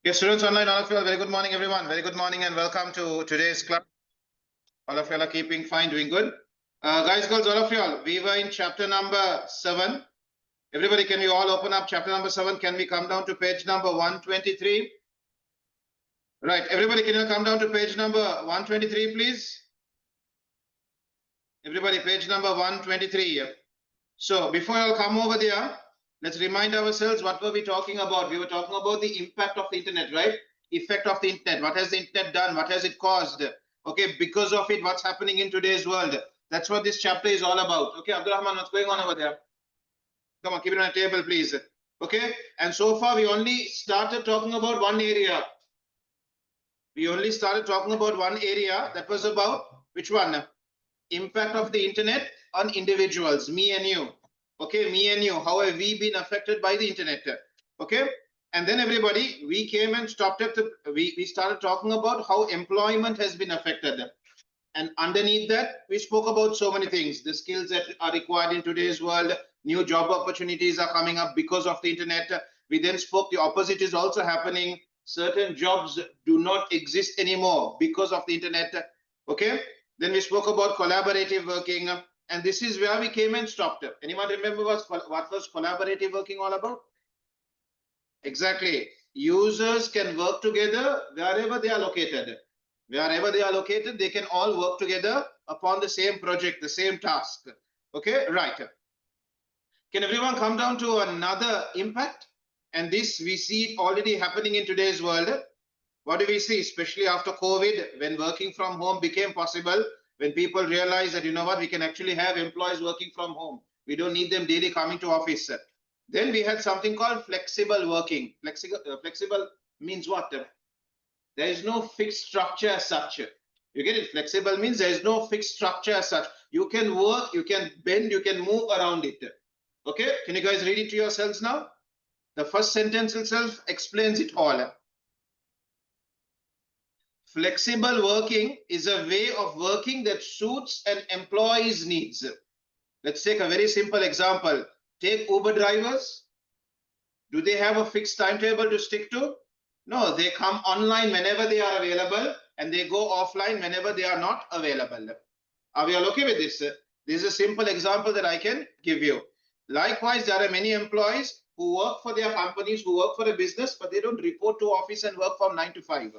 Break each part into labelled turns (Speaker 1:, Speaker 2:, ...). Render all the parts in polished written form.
Speaker 1: Yes, students online, all of you, very good morning, everyone. Very good morning and welcome to today's class. All of you are keeping fine, doing good. Guys, girls, all of you all, we were in chapter number 7. Everybody, can you all open up chapter number 7? Can we come down to page number 123? Right, everybody, can you come down to page number 123, please? Everybody, page number 123. So, before you all come over there, let's remind ourselves what were we talking about. We were talking about the impact of the internet, right? Effect of the internet. What has the internet done? What has it caused? Okay, because of it, what's happening in today's world? That's what this chapter is all about. Okay, Abdurrahman, what's going on over there? Come on, keep it on the table, please. Okay, and so far we only started talking about one area. We only started talking about one area. That was about which one? Impact of the internet on individuals, me and you. Okay, me and you. How have we been affected by the internet? Okay, and then everybody, we came and stopped at the, we started talking about how employment has been affected. And underneath that, we spoke about so many things. The skills that are required in today's world, new job opportunities are coming up because of the internet. We then spoke the opposite is also happening. Certain jobs do not exist anymore because of the internet. Okay. Then we spoke about collaborative working, and this is where we came and stopped. Anyone remember what was collaborative working all about? Exactly. Users can work together wherever they are located. Wherever they are located, they can all work together upon the same project, the same task. Okay, right. Can everyone come down to another impact? And this, we see it already happening in today's world. What do we see, especially after COVID, when working from home became possible, when people realize that, you know what, we can actually have employees working from home. We don't need them daily coming to office. Then we had something called flexible working. Flexible means what? There is no fixed structure as such. You get it? Flexible means there is no fixed structure as such. You can work, you can bend, you can move around it. Okay, can you guys read it to yourselves now? The first sentence itself explains it all. Flexible working is a way of working that suits an employee's needs. Let's take a very simple example. Take Uber drivers. Do they have a fixed timetable to stick to? No, they come online whenever they are available and they go offline whenever they are not available. Are we all okay with this? This is a simple example that I can give you. Likewise, there are many employees who work for their companies, who work for a business, but they don't report to office and work from 9 to 5.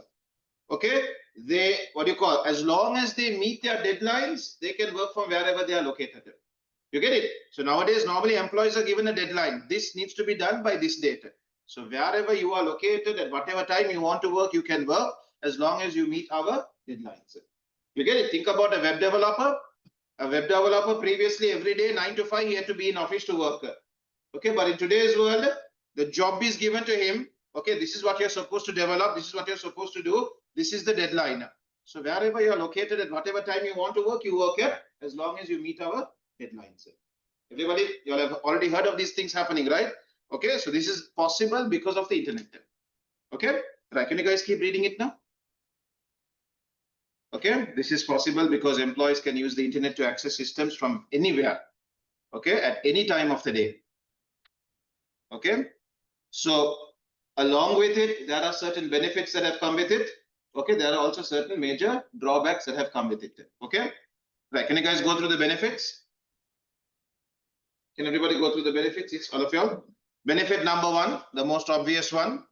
Speaker 1: Okay, they, what do you call, as long as they meet their deadlines, they can work from wherever they are located. You get it? So nowadays, normally employees are given a deadline. This needs to be done by this date. So wherever you are located, at whatever time you want to work, you can work as long as you meet our deadlines. You get it? Think about a web developer. A web developer previously every day 9 to 5 he had to be in office to work. Okay, but in today's world, the job is given to him. Okay, this is what you're supposed to develop. This is what you're supposed to do. This is the deadline. So wherever you're located at whatever time you want to work, you work at as long as you meet our deadlines. Everybody, you all have already heard of these things happening, right? Okay, so this is possible because of the internet. Okay, right? Can you guys keep reading it now? Okay, this is possible because employees can use the internet to access systems from anywhere. Okay, at any time of the day. Okay, so along with it, there are certain benefits that have come with it. Okay, there are also certain major drawbacks that have come with it. Okay, right? Can you guys go through the benefits? Can everybody go through the benefits? It's all of y'all. Benefit number 1, the most obvious one.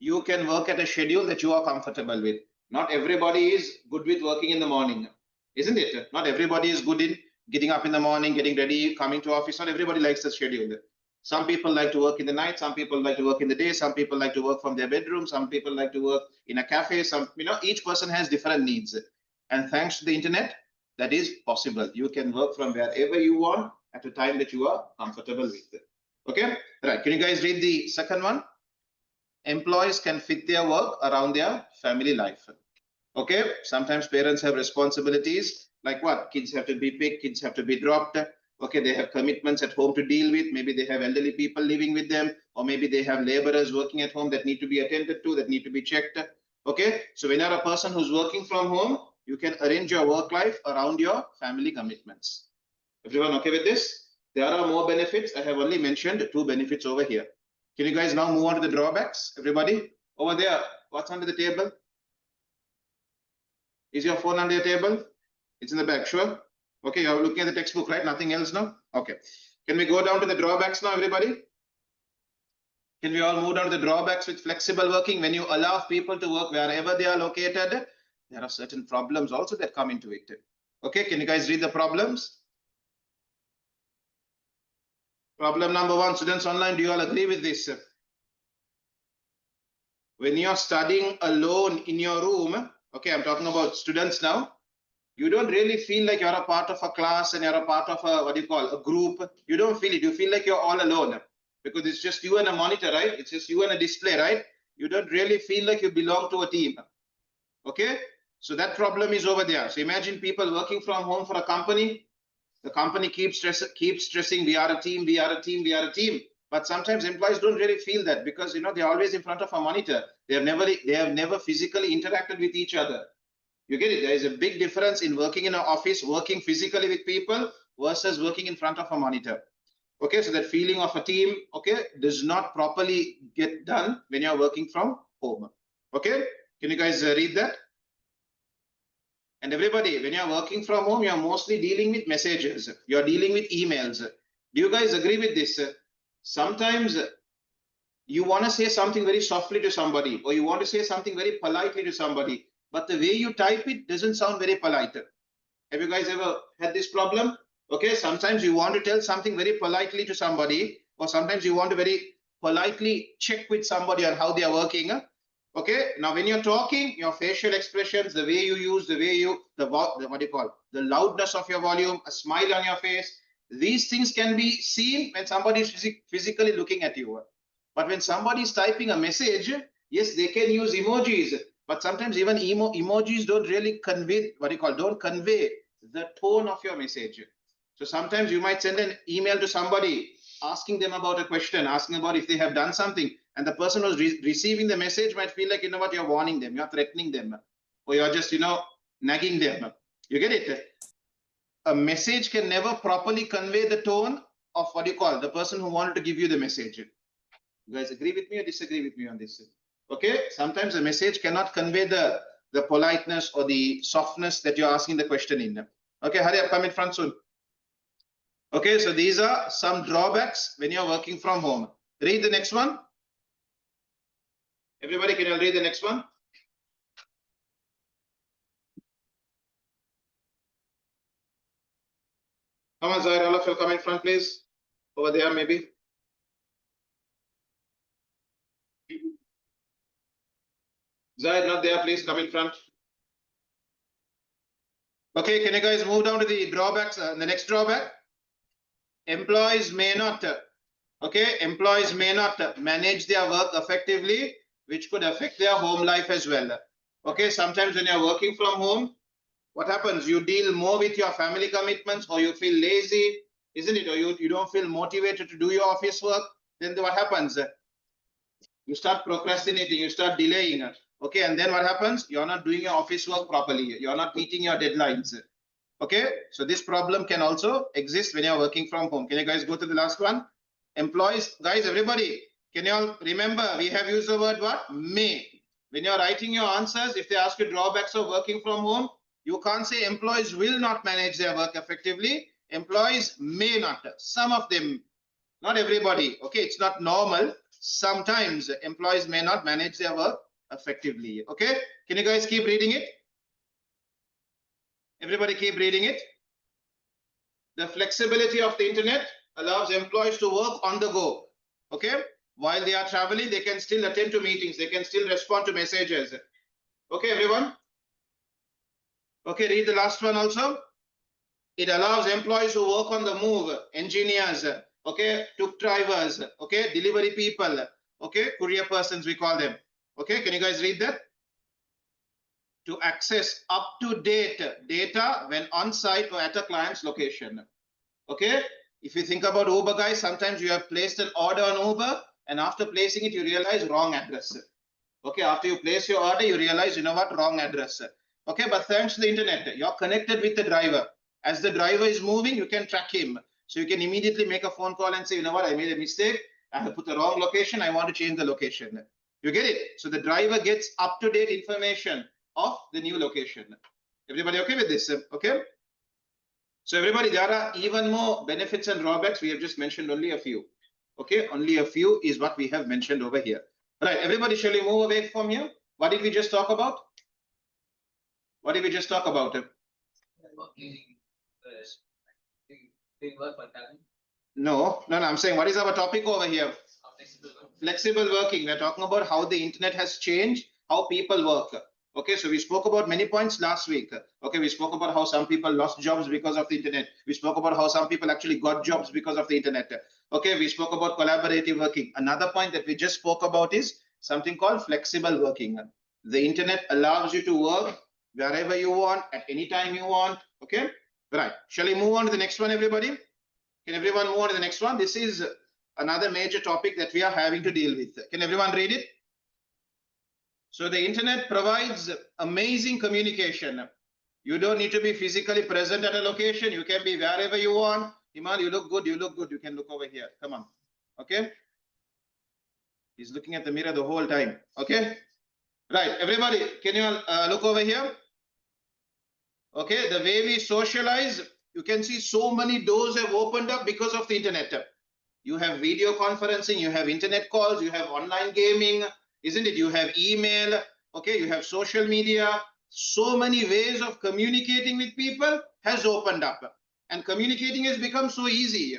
Speaker 1: You can work at a schedule that you are comfortable with. Not everybody is good with working in the morning, isn't it? Not everybody is good in getting up in the morning, getting ready, coming to office. Not everybody likes the schedule. Some people like to work in the night. Some people like to work in the day. Some people like to work from their bedroom. Some people like to work in a cafe. Some, each person has different needs. And thanks to the internet, that is possible. You can work from wherever you want at a time that you are comfortable with. Okay, right. Can you guys read the second one? Employees can fit their work around their family life. Okay, sometimes parents have responsibilities like what? Kids have to be picked, kids have to be dropped. Okay, they have commitments at home to deal with. Maybe they have elderly people living with them, or maybe they have laborers working at home that need to be attended to, that need to be checked. Okay, so when you're a person who's working from home, you can arrange your work life around your family commitments. Everyone okay with this? There are more benefits. I have only mentioned 2 benefits over here. Can you guys now move on to the drawbacks? Everybody over there, what's under the table? Is your phone under your table? It's in the back, sure. Okay, you're looking at the textbook, right? Nothing else now? Okay. Can we go down to the drawbacks now, everybody? Can we all move down to the drawbacks with flexible working? When you allow people to work wherever they are located, there are certain problems also that come into it. Okay, can you guys read the problems? Problem number 1, students online, do you all agree with this? When you're studying alone in your room, okay, I'm talking about students now, you don't really feel like you're a part of a class and you're a part of a, a group. You don't feel it. You feel like you're all alone because it's just you and a monitor, right? It's just you and a display, right? You don't really feel like you belong to a team. Okay, so that problem is over there. So imagine people working from home for a company. The company keeps stressing, we are a team, we are a team, we are a team. But sometimes employees don't really feel that because they're always in front of a monitor. They have never physically interacted with each other. You get it? There is a big difference in working in an office, working physically with people versus working in front of a monitor. Okay, so that feeling of a team, okay, does not properly get done when you're working from home. Okay, can you guys read that? And everybody, when you're working from home, you're mostly dealing with messages. You're dealing with emails. Do you guys agree with this? Sometimes you want to say something very softly to somebody, or you want to say something very politely to somebody, but the way you type it doesn't sound very polite. Have you guys ever had this problem? Okay, sometimes you want to tell something very politely to somebody, or sometimes you want to very politely check with somebody on how they are working. Okay, now when you're talking, your facial expressions, the way you use, the loudness of your volume, a smile on your face, these things can be seen when somebody is physically looking at you. But when somebody is typing a message, yes, they can use emojis, but sometimes even emojis don't really convey, don't convey the tone of your message. So sometimes you might send an email to somebody asking them about a question, asking about if they have done something, and the person who's receiving the message might feel like, you're warning them, you're threatening them, or you're just, nagging them. You get it? A message can never properly convey the tone of the person who wanted to give you the message. You guys agree with me or disagree with me on this? Okay, sometimes a message cannot convey the politeness or the softness that you're asking the question in. Okay, hurry up, come in front soon. Okay, so these are some drawbacks when you're working from home. Read the next one. Everybody, can you read the next one? Come on, Zaire, all of you come in front, please. Over there, maybe. Zaire, not there, please come in front. Okay, can you guys move down to the drawbacks? The next drawback. Employees may not manage their work effectively, which could affect their home life as well. Okay, sometimes when you're working from home, what happens? You deal more with your family commitments, or you feel lazy, isn't it? Or you don't feel motivated to do your office work. Then what happens? You start procrastinating, you start delaying. Okay, and then what happens? You're not doing your office work properly. You're not meeting your deadlines. Okay, so this problem can also exist when you're working from home. Can you guys go to the last one? Employees, guys, everybody, can you all remember we have used the word what? May. When you're writing your answers, if they ask you drawbacks of working from home, you can't say employees will not manage their work effectively. Employees may not. Some of them, not everybody. Okay, it's not normal. Sometimes employees may not manage their work effectively. Okay, can you guys keep reading it? Everybody keep reading it. The flexibility of the internet allows employees to work on the go. Okay, while they are traveling, they can still attend to meetings. They can still respond to messages. Okay, everyone. Okay, read the last one also. It allows employees who work on the move, engineers, okay, truck drivers, okay, delivery people, okay, courier persons we call them. Okay, can you guys read that? To access up-to-date data when on-site or at a client's location. Okay, if you think about Uber, guys, sometimes you have placed an order on Uber, and after placing it, you realize wrong address. Okay, after you place your order, you realize, wrong address. Okay, but thanks to the internet, you're connected with the driver. As the driver is moving, you can track him. So you can immediately make a phone call and say, I made a mistake. I have put the wrong location. I want to change the location. You get it? So the driver gets up-to-date information of the new location. Everybody okay with this? Okay. So everybody, there are even more benefits and drawbacks. We have just mentioned only a few. Okay, only a few is what we have mentioned over here. Right, everybody, shall we move away from here? What did we just talk about? What did we just talk about? No, I'm saying what is our topic over here? Flexible working. We're talking about how the internet has changed how people work. Okay, so we spoke about many points last week. Okay, we spoke about how some people lost jobs because of the internet. We spoke about how some people actually got jobs because of the internet. Okay, we spoke about collaborative working. Another point that we just spoke about is something called flexible working. The internet allows you to work wherever you want, at any time you want. Okay, right. Shall we move on to the next one, everybody? Can everyone move on to the next one? This is another major topic that we are having to deal with. Can everyone read it? So the internet provides amazing communication. You don't need to be physically present at a location. You can be wherever you want. Himal, you look good. You look good. You can look over here. Come on. Okay. He's looking at the mirror the whole time. Okay. Right. Everybody, can you look over here? Okay. The way we socialize, you can see so many doors have opened up because of the internet. You have video conferencing, you have internet calls, you have online gaming, isn't it? You have email, okay, you have social media. So many ways of communicating with people has opened up. And communicating has become so easy,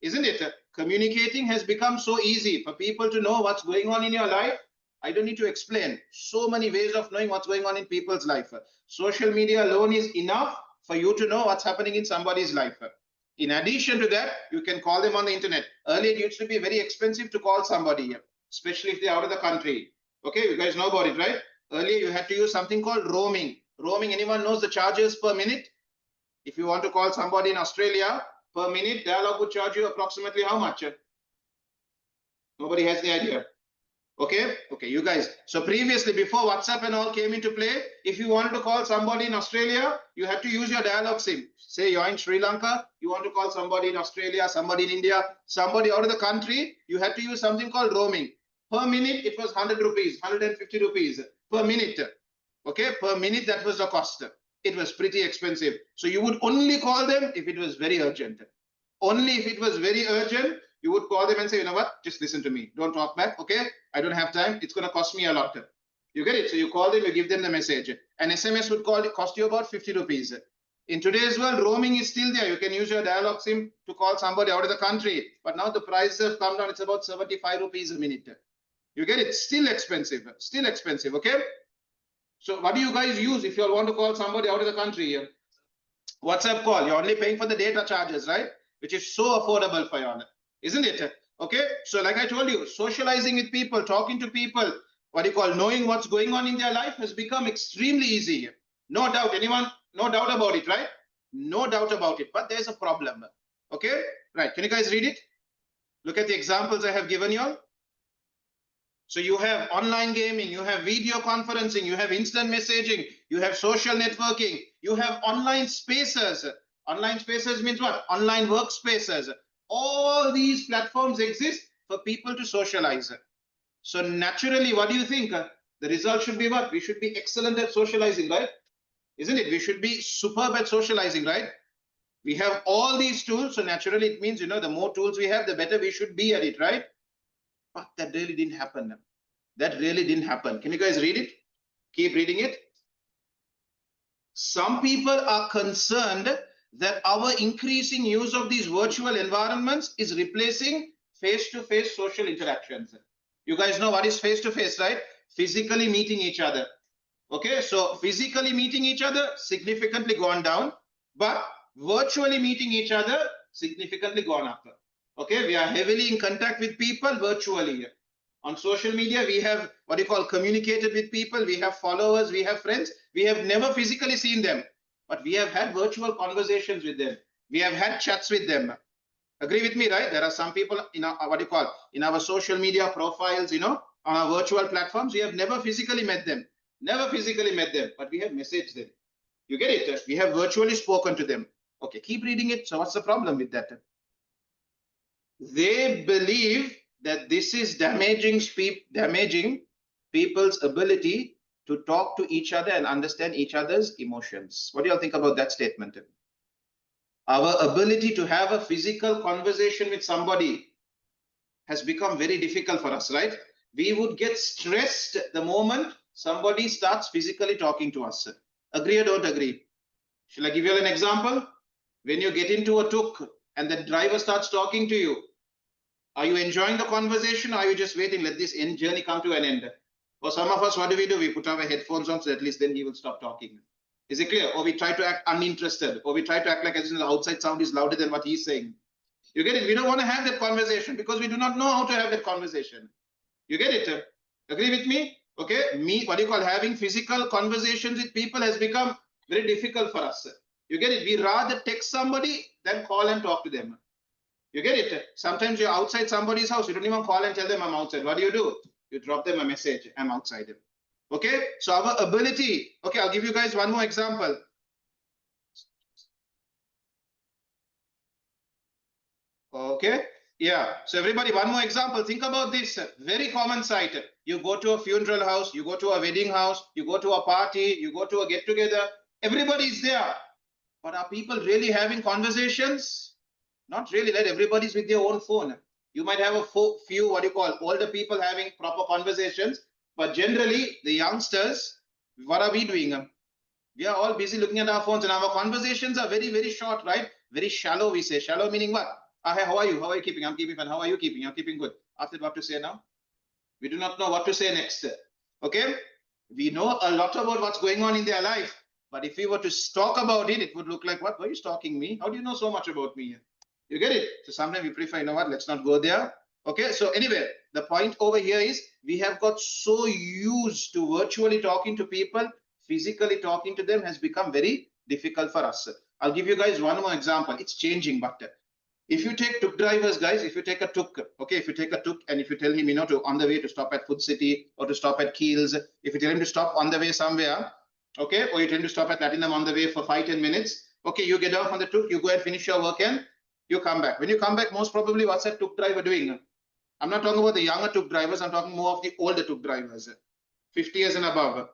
Speaker 1: isn't it? Communicating has become so easy for people to know what's going on in your life. I don't need to explain. So many ways of knowing what's going on in people's life. Social media alone is enough for you to know what's happening in somebody's life. In addition to that, you can call them on the internet. Earlier, it used to be very expensive to call somebody, especially if they're out of the country. Okay, you guys know about it, right? Earlier, you had to use something called roaming. Roaming, anyone knows the charges per minute? If you want to call somebody in Australia, per minute, dial-up would charge you approximately how much? Nobody has the idea. Okay, you guys. So previously, before WhatsApp and all came into play, if you wanted to call somebody in Australia, you had to use your dial-up SIM. Say you're in Sri Lanka, you want to call somebody in Australia, somebody in India, somebody out of the country, you had to use something called roaming. Per minute, it was 100 rupees, 150 rupees per minute. Okay, per minute, that was the cost. It was pretty expensive. So you would only call them if it was very urgent. Only if it was very urgent, you would call them and say, you know what, just listen to me. Don't talk back, okay? I don't have time. It's going to cost me a lot. You get it? So you call them, you give them the message. An SMS would cost you about 50 rupees. In today's world, roaming is still there. You can use your dial-up SIM to call somebody out of the country. But now the prices have come down. It's about 75 rupees a minute. You get it? Still expensive, okay? So what do you guys use if you all want to call somebody out of the country? WhatsApp call. You're only paying for the data charges, right? Which is so affordable for you, isn't it? Okay, so like I told you, socializing with people, talking to people, knowing what's going on in their life has become extremely easy. No doubt, no doubt about it, right? No doubt about it, but there's a problem. Okay, right, can you guys read it? Look at the examples I have given you. So you have online gaming, you have video conferencing, you have instant messaging, you have social networking, you have online spaces. Online spaces means what? Online workspaces. All these platforms exist for people to socialize. So naturally, what do you think? The result should be what? We should be excellent at socializing, right? Isn't it? We should be superb at socializing, right? We have all these tools. So naturally, it means, the more tools we have, the better we should be at it, right? But that really didn't happen. That really didn't happen. Can you guys read it? Keep reading it. Some people are concerned that our increasing use of these virtual environments is replacing face-to-face social interactions. You guys know what is face-to-face, right? Physically meeting each other. Okay, so physically meeting each other, significantly gone down, but virtually meeting each other, significantly gone up. Okay, we are heavily in contact with people virtually. On social media, we have communicated with people, we have followers, we have friends. We have never physically seen them, but we have had virtual conversations with them. We have had chats with them. Agree with me, right? There are some people in our, in our social media profiles, on our virtual platforms. We have never physically met them, but we have messaged them. You get it? We have virtually spoken to them. Okay, keep reading it. So what's the problem with that? They believe that this is damaging people's ability to talk to each other and understand each other's emotions. What do you all think about that statement? Our ability to have a physical conversation with somebody has become very difficult for us, right? We would get stressed the moment somebody starts physically talking to us. Agree or don't agree? Shall I give you an example? When you get into a tuk and the driver starts talking to you, are you enjoying the conversation or are you just waiting, let this journey come to an end? For some of us, what do? We put our headphones on so at least then he will stop talking. Is it clear? Or we try to act uninterested, or we try to act like as if the outside sound is louder than what he's saying. You get it? We don't want to have that conversation because we do not know how to have that conversation. You get it? Agree with me? Okay, having physical conversations with people has become very difficult for us. You get it? We rather text somebody than call and talk to them. You get it? Sometimes you're outside somebody's house, you don't even call and tell them I'm outside. What do? You drop them a message, I'm outside. Okay, so our ability, okay, I'll give you guys one more example. Okay, yeah, so everybody, one more example. Think about this, very common sight. You go to a funeral house, you go to a wedding house, you go to a party, you go to a get together, everybody's there. But are people really having conversations? Not really, right? Everybody's with their own phone. You might have a few, older people having proper conversations, but generally the youngsters, what are we doing? We are all busy looking at our phones and our conversations are very, very short, right? Very shallow, we say. Shallow meaning what? Hey, how are you? How are you keeping? I'm keeping fine. How are you keeping? I'm keeping good. After what to say now? We do not know what to say next. Okay? We know a lot about what's going on in their life. But if we were to talk about it, it would look like, what? Why are you stalking me? How do you know so much about me? You get it? So sometimes we prefer, you know what? Let's not go there. Okay? So anyway, the point over here is we have got so used to virtually talking to people, physically talking to them has become very difficult for us. I'll give you guys one more example. It's changing, but if you take tuk drivers, guys, if you take a tuk, okay, if you take a tuk and if you tell him, to on the way to stop at Food City or to stop at Keels, if you tell him to stop on the way somewhere, okay, or you tell him to stop at Platinum on the way for 5-10 minutes, okay, you get off on the tuk, you go and finish your work and you come back. When you come back, most probably what's that tuk driver doing? I'm not talking about the younger tuk drivers, I'm talking more of the older tuk drivers, 50 years and above.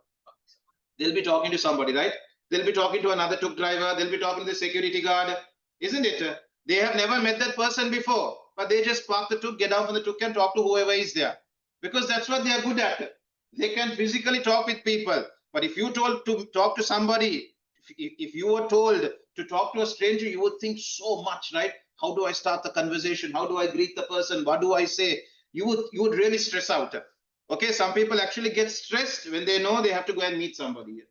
Speaker 1: They'll be talking to somebody, right? They'll be talking to another tuk driver, they'll be talking to the security guard, isn't it? They have never met that person before, but they just park the tuk, get down from the tuk and talk to whoever is there. Because that's what they are good at. They can physically talk with people. But if you told to talk to somebody, if you were told to talk to a stranger, you would think so much, right? How do I start the conversation? How do I greet the person? What do I say? You would really stress out. Okay, some people actually get stressed when they know they have to go and meet somebody.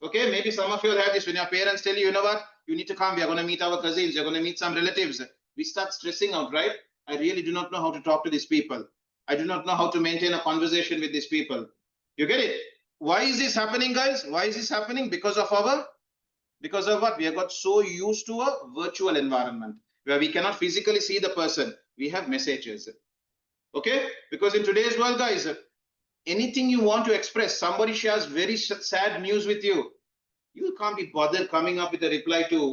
Speaker 1: Okay, maybe some of you will have this when your parents tell you, you know what, you need to come, we are going to meet our cousins, you're going to meet some relatives. We start stressing out, right? I really do not know how to talk to these people. I do not know how to maintain a conversation with these people. You get it? Why is this happening, guys? Why is this happening? Because of what? We have got so used to a virtual environment where we cannot physically see the person. We have messages. Okay? Because in today's world, guys, anything you want to express, somebody shares very sad news with you, you can't be bothered coming up with a reply to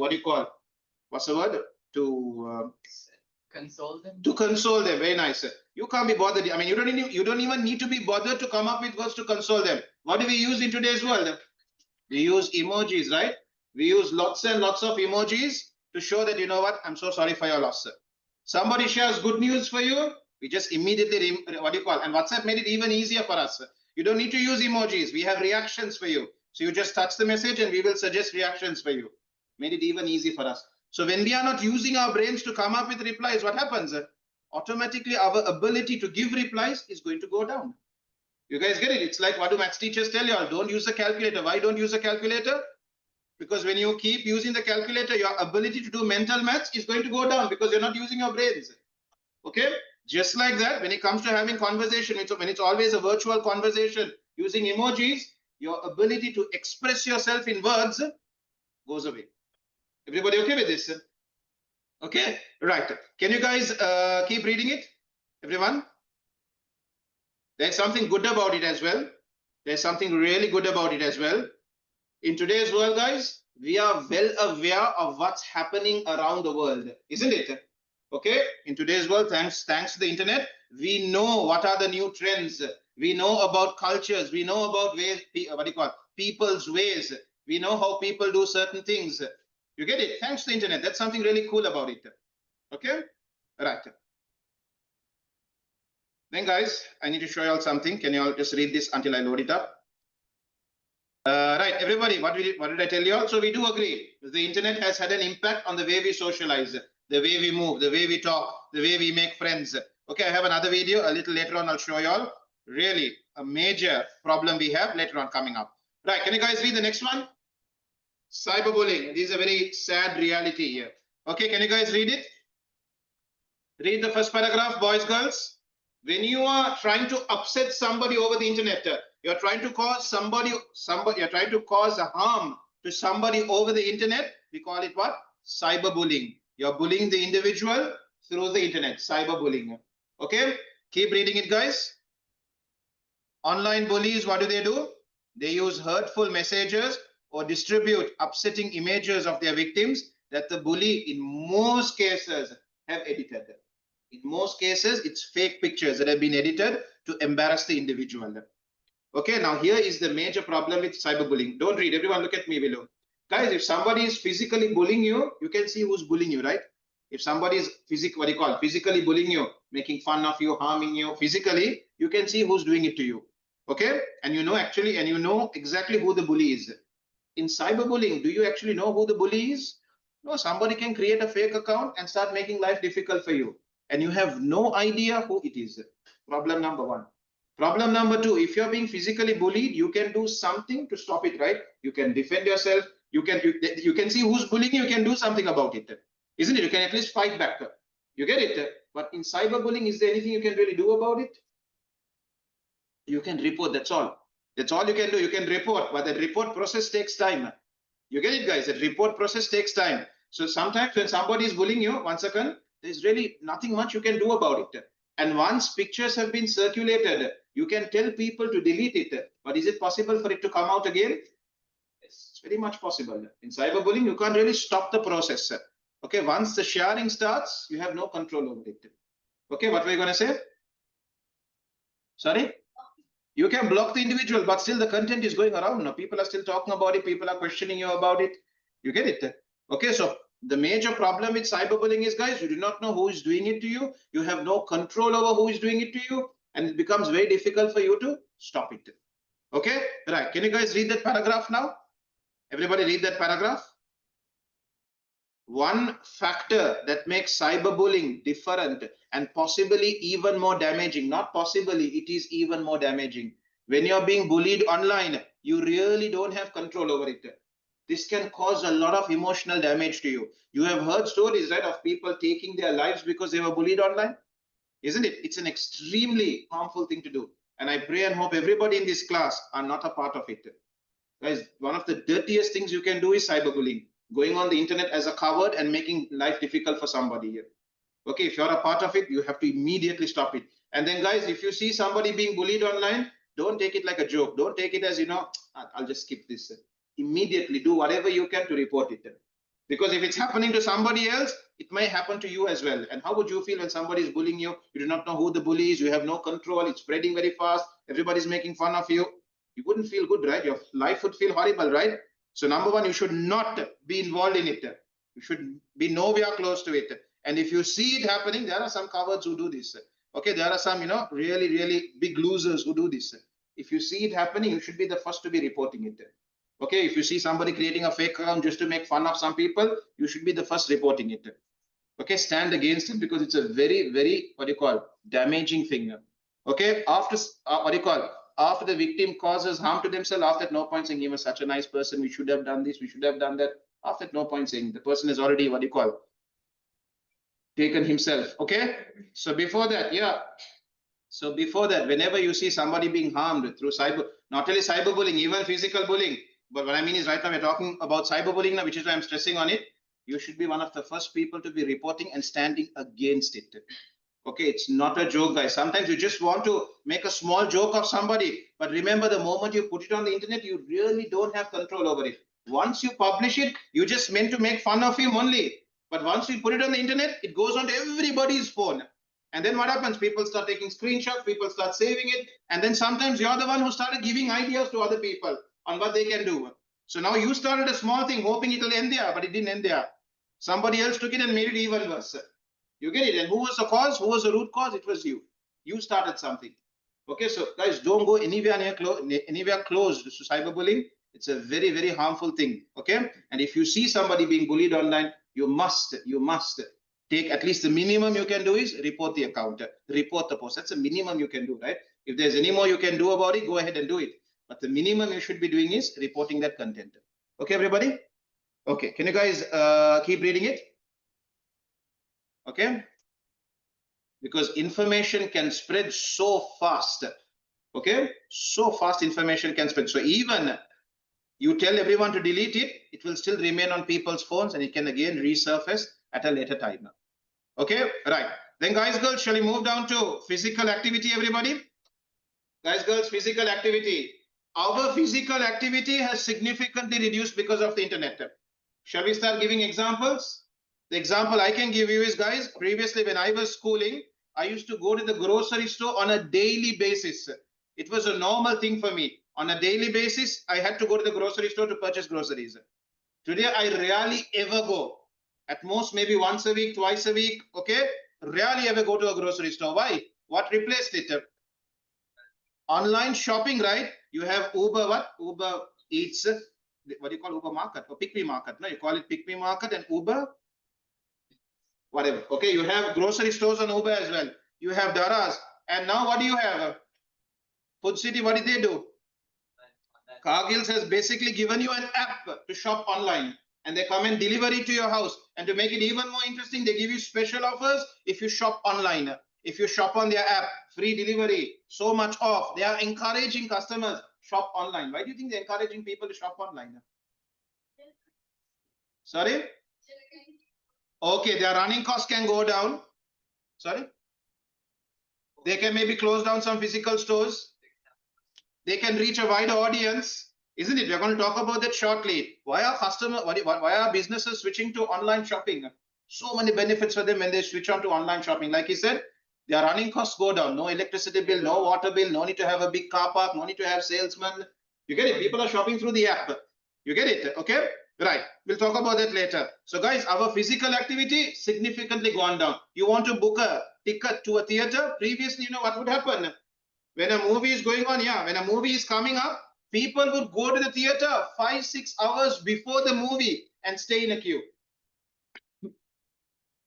Speaker 1: what's the word? To
Speaker 2: console them.
Speaker 1: To console them. Very nice. You can't be bothered. I mean, you don't even need to be bothered to come up with words to console them. What do we use in today's world? We use emojis, right? We use lots and lots of emojis to show that, you know what, I'm so sorry for your loss. Somebody shares good news for you, we just immediately, and WhatsApp made it even easier for us. You don't need to use emojis. We have reactions for you. So you just touch the message and we will suggest reactions for you. Made it even easy for us. So when we are not using our brains to come up with replies, what happens? Automatically, our ability to give replies is going to go down. You guys get it? It's like, what do maths teachers tell you all? Don't use the calculator. Why don't use the calculator? Because when you keep using the calculator, your ability to do mental maths is going to go down because you're not using your brains. Okay? Just like that, when it comes to having conversation, when it's always a virtual conversation using emojis, your ability to express yourself in words goes away. Everybody okay with this? Okay, right. Can you guys keep reading it? Everyone? There's something good about it as well. There's something really good about it as well. In today's world, guys, we are well aware of what's happening around the world, isn't it? Okay, in today's world, thanks to the internet, We know what are the new trends. We know about cultures. We know about ways, people's ways. We know how people do certain things. You get it? Thanks to the internet. That's something really cool about it. Okay? Right. Then guys, I need to show you all something. Can you all just read this until I load it up? Right, everybody, what did I tell you all? So we do agree. The internet has had an impact on the way we socialize, the way we move, the way we talk, the way we make friends. Okay, I have another video a little later on. I'll show you all. Really a major problem we have later on coming up. Right, can you guys read the next one? Cyberbullying. This is a very sad reality here. Okay, can you guys read it? Read the first paragraph, boys, girls. When you are trying to upset somebody over the internet, you're trying to cause you're trying to cause a harm to somebody over the internet. We call it what? Cyberbullying. You're bullying the individual through the internet. Cyberbullying. Okay, keep reading it, guys. Online bullies, what do? They use hurtful messages or distribute upsetting images of their victims that the bully, in most cases, have edited. In most cases, it's fake pictures that have been edited to embarrass the individual. Okay, now here is the major problem with cyberbullying. Don't read, everyone look at me below. Guys, if somebody is physically bullying you, you can see who's bullying you, right? If somebody is physically bullying you, making fun of you, harming you physically, you can see who's doing it to you. Okay, and you know exactly who the bully is. In cyberbullying, do you actually know who the bully is? No, somebody can create a fake account and start making life difficult for you, and you have no idea who it is. Problem number one. Problem number two, if you're being physically bullied, you can do something to stop it, right? You can defend yourself. You can see who's bullying you. You can do something about it, isn't it? You can at least fight back. You get it? But in cyberbullying, is there anything you can really do about it? You can report. That's all. That's all you can do. You can report, but the report process takes time. You get it, guys? The report process takes time. So sometimes when somebody is bullying you, one second, there's really nothing much you can do about it. And once pictures have been circulated, you can tell people to delete it. But is it possible for it to come out again? Yes, it's very much possible. In cyberbullying, you can't really stop the process. Okay, once the sharing starts, you have no control over it. Okay, what were you going to say? Sorry? You can block the individual, but still the content is going around. Now, people are still talking about it. People are questioning you about it. You get it? Okay, so the major problem with cyberbullying is, guys, you do not know who is doing it to you. You have no control over who is doing it to you. And it becomes very difficult for you to stop it. Okay, right. Can you guys read that paragraph now? Everybody read that paragraph. One factor that makes cyberbullying different and possibly even more damaging, not possibly, it is even more damaging. When you're being bullied online, you really don't have control over it. This can cause a lot of emotional damage to you. You have heard stories, right, of people taking their lives because they were bullied online, isn't it? It's an extremely harmful thing to do. And I pray and hope everybody in this class are not a part of it. Guys, one of the dirtiest things you can do is cyberbullying. Going on the internet as a coward and making life difficult for somebody here. Okay, if you're a part of it, you have to immediately stop it. And then guys, if you see somebody being bullied online, don't take it like a joke. Don't take it as, I'll just skip this. Immediately do whatever you can to report it. Because if it's happening to somebody else, it may happen to you as well. And how would you feel when somebody is bullying you? You do not know who the bully is. You have no control. It's spreading very fast. Everybody's making fun of you. You wouldn't feel good, right? Your life would feel horrible, right? So number one, you should not be involved in it. You should be nowhere close to it. And if you see it happening, there are some cowards who do this. Okay, there are some, really, really big losers who do this. If you see it happening, you should be the first to be reporting it. Okay, if you see somebody creating a fake account just to make fun of some people, you should be the first reporting it. Okay, stand against it because it's a very, very, damaging thing. Okay, after after the victim causes harm to themselves, after that, no point saying he was such a nice person, we should have done this, we should have done that. After that, no point saying the person has already, taken himself. Okay, so before that, so before that, whenever you see somebody being harmed through not only cyberbullying, even physical bullying, but what I mean is right now we're talking about cyberbullying now, which is why I'm stressing on it. You should be one of the first people to be reporting and standing against it. Okay, it's not a joke, guys. Sometimes you just want to make a small joke of somebody, but remember, the moment you put it on the internet, you really don't have control over it. Once you publish it, you just meant to make fun of him only. But once you put it on the internet, it goes on to everybody's phone. And then what happens? People start taking screenshots, people start saving it. And then sometimes you're the one who started giving ideas to other people on what they can do. So now you started a small thing, hoping it'll end there, but it didn't end there. Somebody else took it and made it even worse. You get it? And who was the cause? Who was the root cause? It was you. You started something. Okay, so guys, don't go anywhere close to cyberbullying. It's a very, very harmful thing. Okay, and if you see somebody being bullied online, you must take at least the minimum you can do is report the account, report the post. That's the minimum you can do, right? If there's any more you can do about it, go ahead and do it. But the minimum you should be doing is reporting that content. Okay, everybody? Okay, can you guys keep reading it? Okay. Because information can spread so fast. Okay, so fast information can spread. So even you tell everyone to delete it, it will still remain on people's phones and it can again resurface at a later time. Okay, right. Then guys, girls, shall we move down to physical activity, everybody? Guys, girls, physical activity. Our physical activity has significantly reduced because of the internet. Shall we start giving examples? The example I can give you is, guys, previously when I was schooling, I used to go to the grocery store on a daily basis. It was a normal thing for me. On a daily basis, I had to go to the grocery store to purchase groceries. Today, I rarely ever go. At most, maybe once a week, twice a week. Okay, rarely ever go to a grocery store. Why? What replaced it? Online shopping, right? You have Uber, what? Uber Eats. What do you call Uber Market or Pick Me Market? No, you call it Pick Me Market and Uber. Whatever. Okay, you have grocery stores on Uber as well. You have Daras. And now what do you have? Food City, what did they do? Cargill's has basically given you an app to shop online. And they come and deliver it to your house. And to make it even more interesting, they give you special offers if you shop online. If you shop on their app, free delivery, so much off. They are encouraging customers shop online. Why do you think they're encouraging people to shop online? Sorry? Okay, their running costs can go down. Sorry? They can maybe close down some physical stores. They can reach a wider audience. Isn't it? We're going to talk about that shortly. Why are businesses switching to online shopping? So many benefits for them when they switch on to online shopping. Like he said, their running costs go down. No electricity bill, no water bill, no need to have a big car park, no need to have salesmen. You get it? People are shopping through the app. You get it? Okay? Right. We'll talk about that later. So guys, our physical activity significantly gone down. You want to book a ticket to a theater? Previously, you know what would happen? When a movie is going on, when a movie is coming up, people would go to the theater 5-6 hours before the movie and stay in a queue.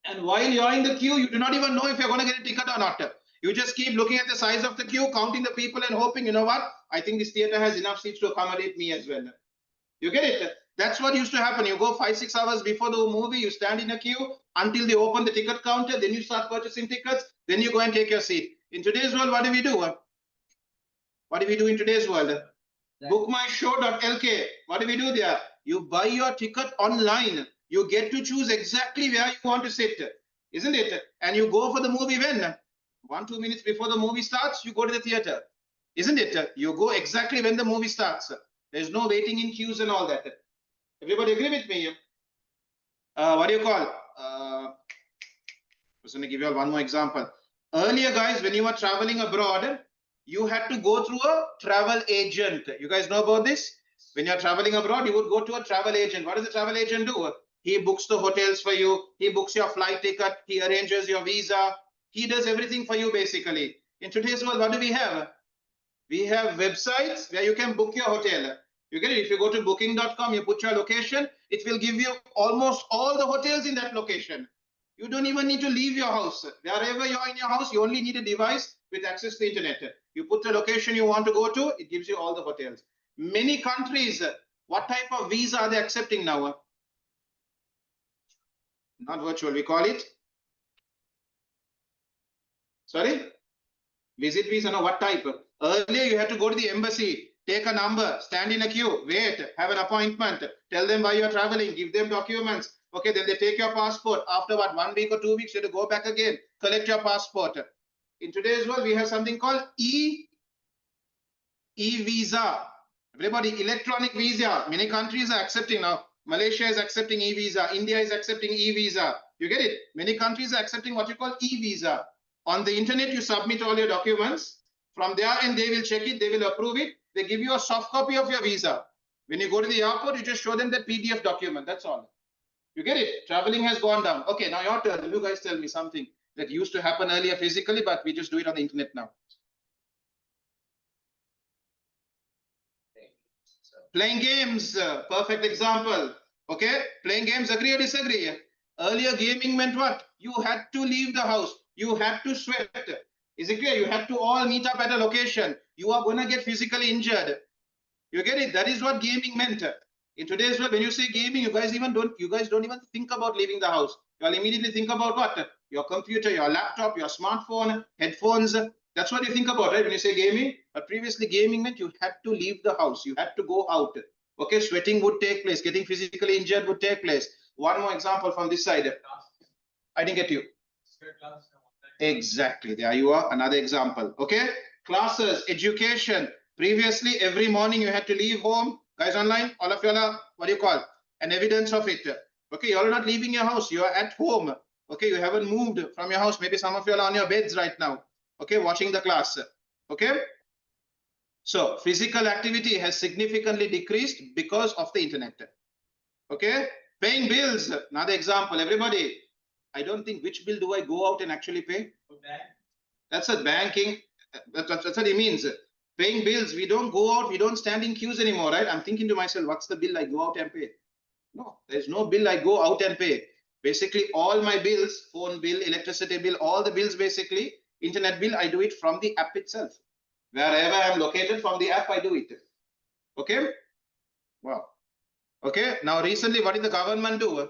Speaker 1: And while you're in the queue, you do not even know if you're going to get a ticket or not. You just keep looking at the size of the queue, counting the people and hoping, you know what? I think this theater has enough seats to accommodate me as well. You get it? That's what used to happen. You go 5-6 hours before the movie, you stand in a queue until they open the ticket counter, then you start purchasing tickets, then you go and take your seat. In today's world, what do we do? What do we do in today's world? Bookmyshow.lk. What do we do there? You buy your ticket online. You get to choose exactly where you want to sit, isn't it? And you go for the movie when? 1-2 minutes before the movie starts, you go to the theater, isn't it? You go exactly when the movie starts. There's no waiting in queues and all that. Everybody agree with me? What do you call? I was going to give you all one more example. Earlier, guys, when you were traveling abroad, you had to go through a travel agent. You guys know about this? When you're traveling abroad, you would go to a travel agent. What does the travel agent do? He books the hotels for you. He books your flight ticket. He arranges your visa. He does everything for you, basically. In today's world, what do we have? We have websites where you can book your hotel. You get it? If you go to booking.com, you put your location, it will give you almost all the hotels in that location. You don't even need to leave your house. Wherever you are in your house, you only need a device with access to the internet. You put the location you want to go to, it gives you all the hotels. Many countries, what type of visa are they accepting now? Not virtual, we call it. Sorry? Visit visa, no, what type? Earlier, you had to go to the embassy, take a number, stand in a queue, wait, have an appointment, tell them why you're traveling, give them documents. Okay, then they take your passport. After what, 1 week or 2 weeks, you have to go back again, collect your passport. In today's world, we have something called e-visa. Everybody, electronic visa. Many countries are accepting now. Malaysia is accepting e-visa. India is accepting e-visa. You get it? Many countries are accepting what you call e-visa. On the internet, you submit all your documents. From there, and they will check it, they will approve it. They give you a soft copy of your visa. When you go to the airport, you just show them that PDF document. That's all. You get it? Traveling has gone down. Okay, now your turn. You guys tell me something that used to happen earlier physically, but we just do it on the internet now. Playing games, perfect example. Okay, playing games, agree or disagree? Earlier, gaming meant what? You had to leave the house. You had to sweat. Is it clear? You had to all meet up at a location. You are going to get physically injured. You get it? That is what gaming meant. In today's world, when you say gaming, you guys don't even think about leaving the house. You all immediately think about what? Your computer, your laptop, your smartphone, headphones. That's what you think about, right? When you say gaming. But previously, gaming meant you had to leave the house. You had to go out. Okay, sweating would take place. Getting physically injured would take place. One more example from this side. I didn't get you. Exactly. There you are. Another example. Okay. Classes, education. Previously, every morning you had to leave home. Guys online, all of you are, what do you call? An evidence of it. Okay, you're not leaving your house. You are at home. Okay, you haven't moved from your house. Maybe some of you are on your beds right now. Okay, watching the class. Okay. So physical activity has significantly decreased because of the internet. Okay. Paying bills. Another example. Everybody, I don't think which bill do I go out and actually pay? That's a banking. That's what it means. Paying bills. We don't go out. We don't stand in queues anymore, right? I'm thinking to myself, what's the bill I go out and pay? No, there's no bill I go out and pay. Basically, all my bills, phone bill, electricity bill, all the bills basically, internet bill, I do it from the app itself. Wherever I'm located, from the app, I do it. Okay? Wow. Okay. Now, recently, what did the government do?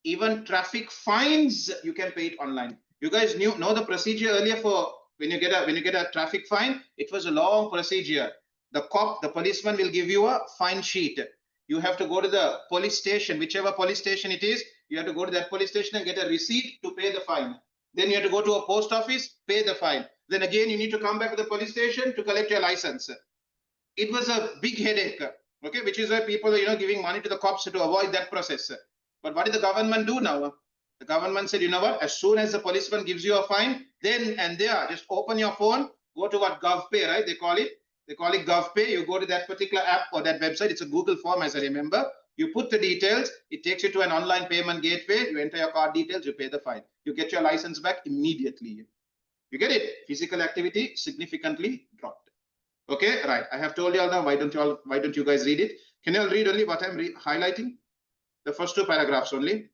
Speaker 1: Even traffic fines, you can pay it online. You guys know the procedure earlier for when you get a traffic fine. It was a long procedure. The policeman will give you a fine sheet. You have to go to the police station, whichever police station it is. You have to go to that police station and get a receipt to pay the fine. Then you have to go to a post office, pay the fine. Then again, you need to come back to the police station to collect your license. It was a big headache. Okay, which is why people are, giving money to the cops to avoid that process. But what did the government do now? The government said, you know what? As soon as the policeman gives you a fine, then and there, just open your phone, go to what GovPay, right? They call it GovPay. You go to that particular app or that website. It's a Google form, as I remember. You put the details. It takes you to an online payment gateway. You enter your card details. You pay the fine. You get your license back immediately. You get it? Physical activity significantly dropped. Okay, right. I have told you all now. Why don't you guys read it? Can you all read only what I'm highlighting? The first two paragraphs only.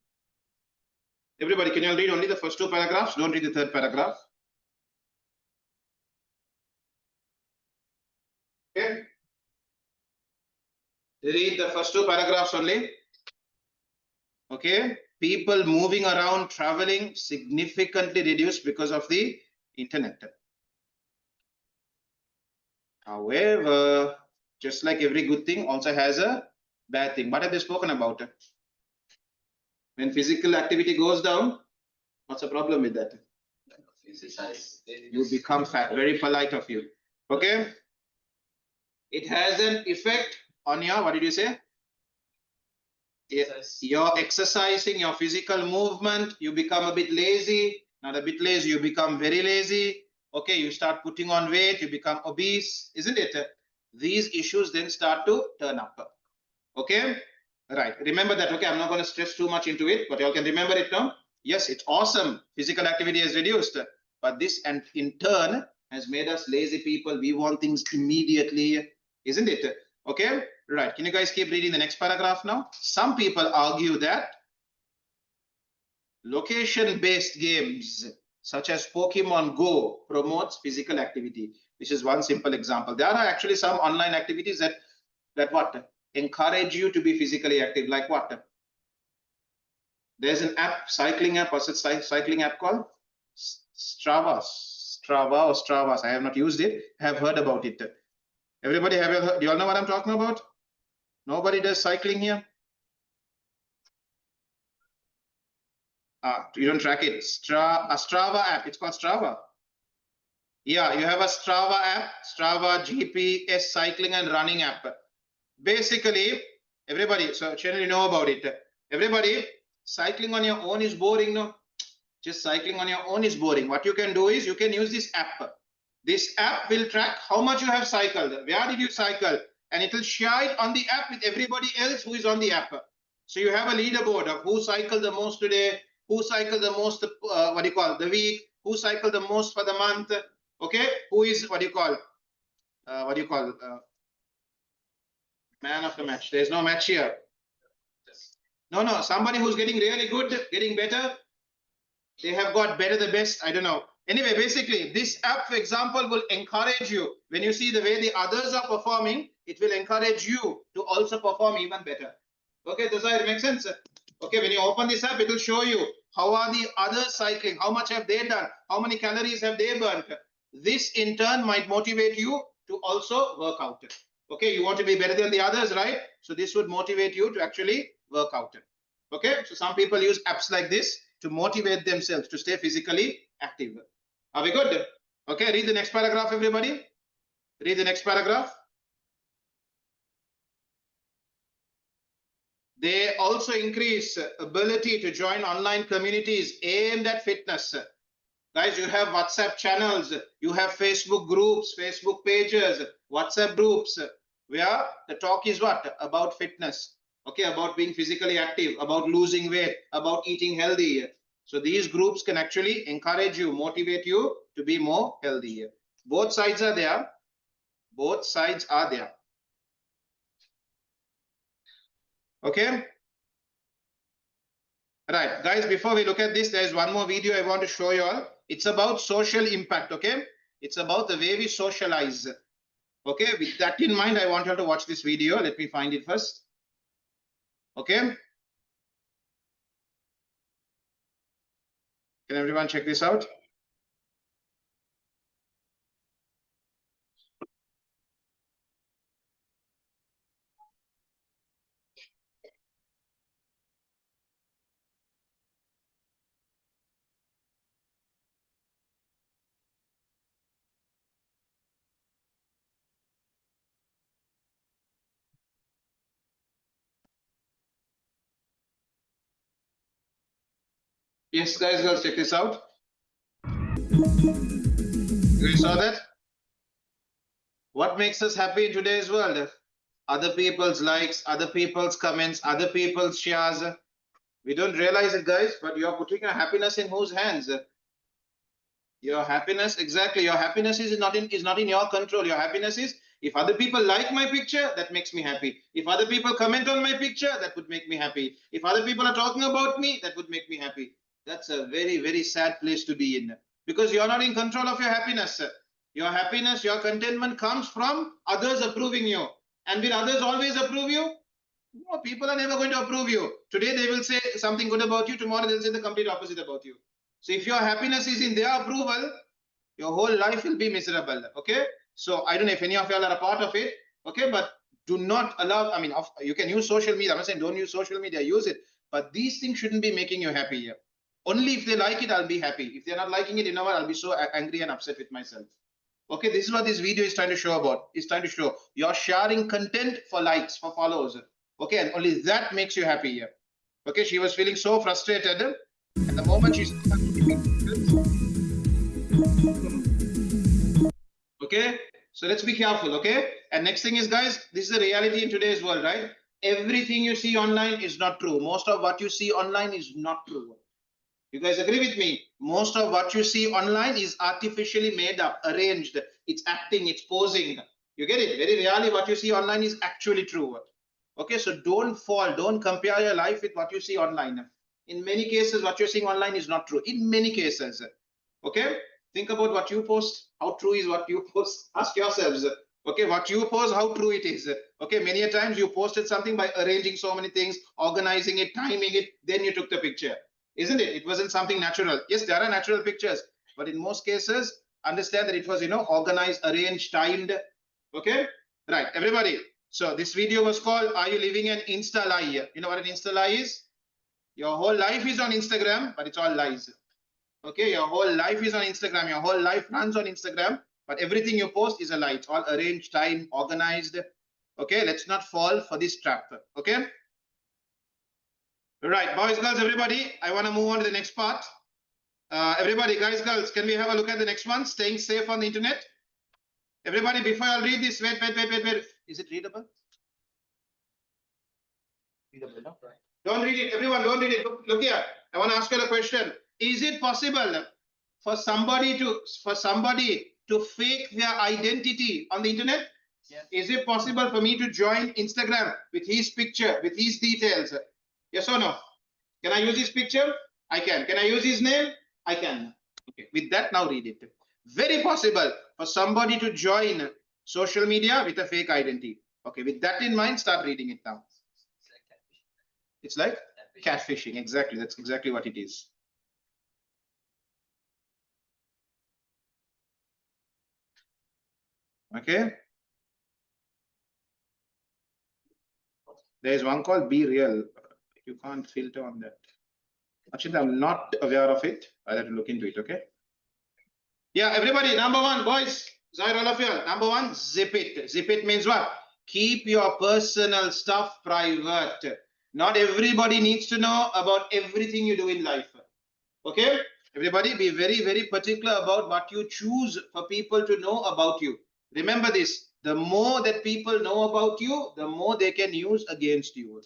Speaker 1: Everybody, can you all read only the first two paragraphs? Don't read the third paragraph. Okay. Read the first two paragraphs only. Okay. People moving around, traveling significantly reduced because of the internet. However, just like every good thing also has a bad thing. What have they spoken about? When physical activity goes down, what's the problem with that? You become fat. Very polite of you. Okay. It has an effect on your, what did you say? Your exercising, your physical movement. You become a bit lazy. Not a bit lazy, you become very lazy. Okay, you start putting on weight, you become obese, isn't it? These issues then start to turn up. Okay, right. Remember that. Okay, I'm not going to stress too much into it, but you all can remember it now. Yes, it's awesome. Physical activity has reduced, but this and in turn has made us lazy people. We want things immediately, isn't it? Okay, right. Can you guys keep reading the next paragraph now? Some people argue that location-based games such as Pokemon Go promotes physical activity. This is one simple example. There are actually some online activities that what encourage you to be physically active. Like what? There's an app, cycling app. What's it? Cycling app called Strava or Stravas. I have not used it. I have heard about it. Everybody have you heard? Do you all know what I'm talking about? Nobody does cycling here. You don't track it. A Strava app. It's called Strava. Yeah, you have a Strava app, Strava GPS cycling and running app. Basically, everybody, so generally know about it. Everybody, cycling on your own is boring, no? Just cycling on your own is boring. What you can do is you can use this app. This app will track how much you have cycled, where did you cycle, and it will share it on the app with everybody else who is on the app. So you have a leaderboard of who cycled the most today, who cycled the most, the week, who cycled the most for the month, okay, who is, man of the match. There's no match here. No, somebody who's getting really good, getting better. They have got better, the best, I don't know. Anyway, basically, this app, for example, will encourage you. When you see the way the others are performing, it will encourage you to also perform even better. Okay, does that make sense? Okay, when you open this app, it will show you how are the others cycling, how much have they done, how many calories have they burnt. This in turn might motivate you to also work out. Okay, you want to be better than the others, right? So this would motivate you to actually work out. Okay, so some people use apps like this to motivate themselves to stay physically active. Are we good? Okay, read the next paragraph, everybody. Read the next paragraph. They also increase ability to join online communities aimed at fitness. Guys, you have WhatsApp channels, you have Facebook groups, Facebook pages, WhatsApp groups, where the talk is what? About fitness. Okay, about being physically active, about losing weight, about eating healthy. So these groups can actually encourage you, motivate you to be more healthy. Both sides are there. Both sides are there. Okay. Right, guys, before we look at this, there is one more video I want to show you all. It's about social impact, okay? It's about the way we socialize. Okay, with that in mind, I want you all to watch this video. Let me find it first. Okay. Can everyone check this out? Yes, guys, girls, check this out. You saw that? What makes us happy in today's world? Other people's likes, other people's comments, other people's shares. We don't realize it, guys, but you're putting your happiness in whose hands? Your happiness, exactly. Your happiness is not in your control. Your happiness is if other people like my picture, that makes me happy. If other people comment on my picture, that would make me happy. If other people are talking about me, that would make me happy. That's a very, very sad place to be in, because you're not in control of your happiness. Your happiness, your contentment comes from others approving you. And will others always approve you? No, people are never going to approve you. Today they will say something good about you. Tomorrow they'll say the complete opposite about you. So if your happiness is in their approval, your whole life will be miserable. Okay. So I don't know if any of y'all are a part of it. Okay. But do not allow, I mean, you can use social media. I'm not saying don't use social media, use it. But these things shouldn't be making you happy here. Only if they like it, I'll be happy. If they're not liking it, you know what? I'll be so angry and upset with myself. Okay. This is what this video is trying to show about. It's trying to show you're sharing content for likes, for follows. Okay. And only that makes you happy here. Okay. She was feeling so frustrated. And the moment she's okay, so let's be careful. Okay, and next thing is, guys, this is the reality in today's world, right? Everything you see online is not true. Most of what you see online is not true. You guys agree with me? Most of what you see online is artificially made up, arranged. It's acting, it's posing. You get it? Very rarely what you see online is actually true. Okay, so don't compare your life with what you see online. In many cases, what you're seeing online is not true. In many cases. Okay, think about what you post. How true is what you post? Ask yourselves. Okay, what you post, how true it is. Okay, many a times you posted something by arranging so many things, organizing it, timing it, then you took the picture. Isn't it? It wasn't something natural. Yes, there are natural pictures, but in most cases, understand that it was, organized, arranged, timed. Okay, right, everybody. So this video was called, Are You Living an Insta Lie? You know what an Insta Lie is? Your whole life is on Instagram, but it's all lies. Okay, your whole life is on Instagram. Your whole life runs on Instagram, but everything you post is a lie. It's all arranged, timed, organized. Okay, let's not fall for this trap. Okay. Right, boys, girls, everybody. I want to move on to the next part. Everybody, guys, girls, can we have a look at the next one? Staying safe on the internet. Everybody, before I read this, wait. Is it readable? Readable, no? Right. Don't read it. Everyone, don't read it. Look here. I want to ask you a question. Is it possible for somebody to fake their identity on the internet?
Speaker 2: Yes.
Speaker 1: Is it possible for me to join Instagram with his picture, with his details? Yes or no? Can I use his picture? I can. Can I use his name? I can. Okay. With that, now read it. Very possible for somebody to join social media with a fake identity. Okay. With that in mind, start reading it now. It's like catfishing. Exactly. That's exactly what it is. Okay. There is one called Be Real. You can't filter on that. Actually, I'm not aware of it. I'll have to look into it. Okay. Yeah, everybody. Number one, boys. Zahir, all of you. Number one, zip it. Zip it means what? Keep your personal stuff private. Not everybody needs to know about everything you do in life. Okay. Everybody, be very, very particular about what you choose for people to know about you. Remember this. The more that people know about you, the more they can use against you.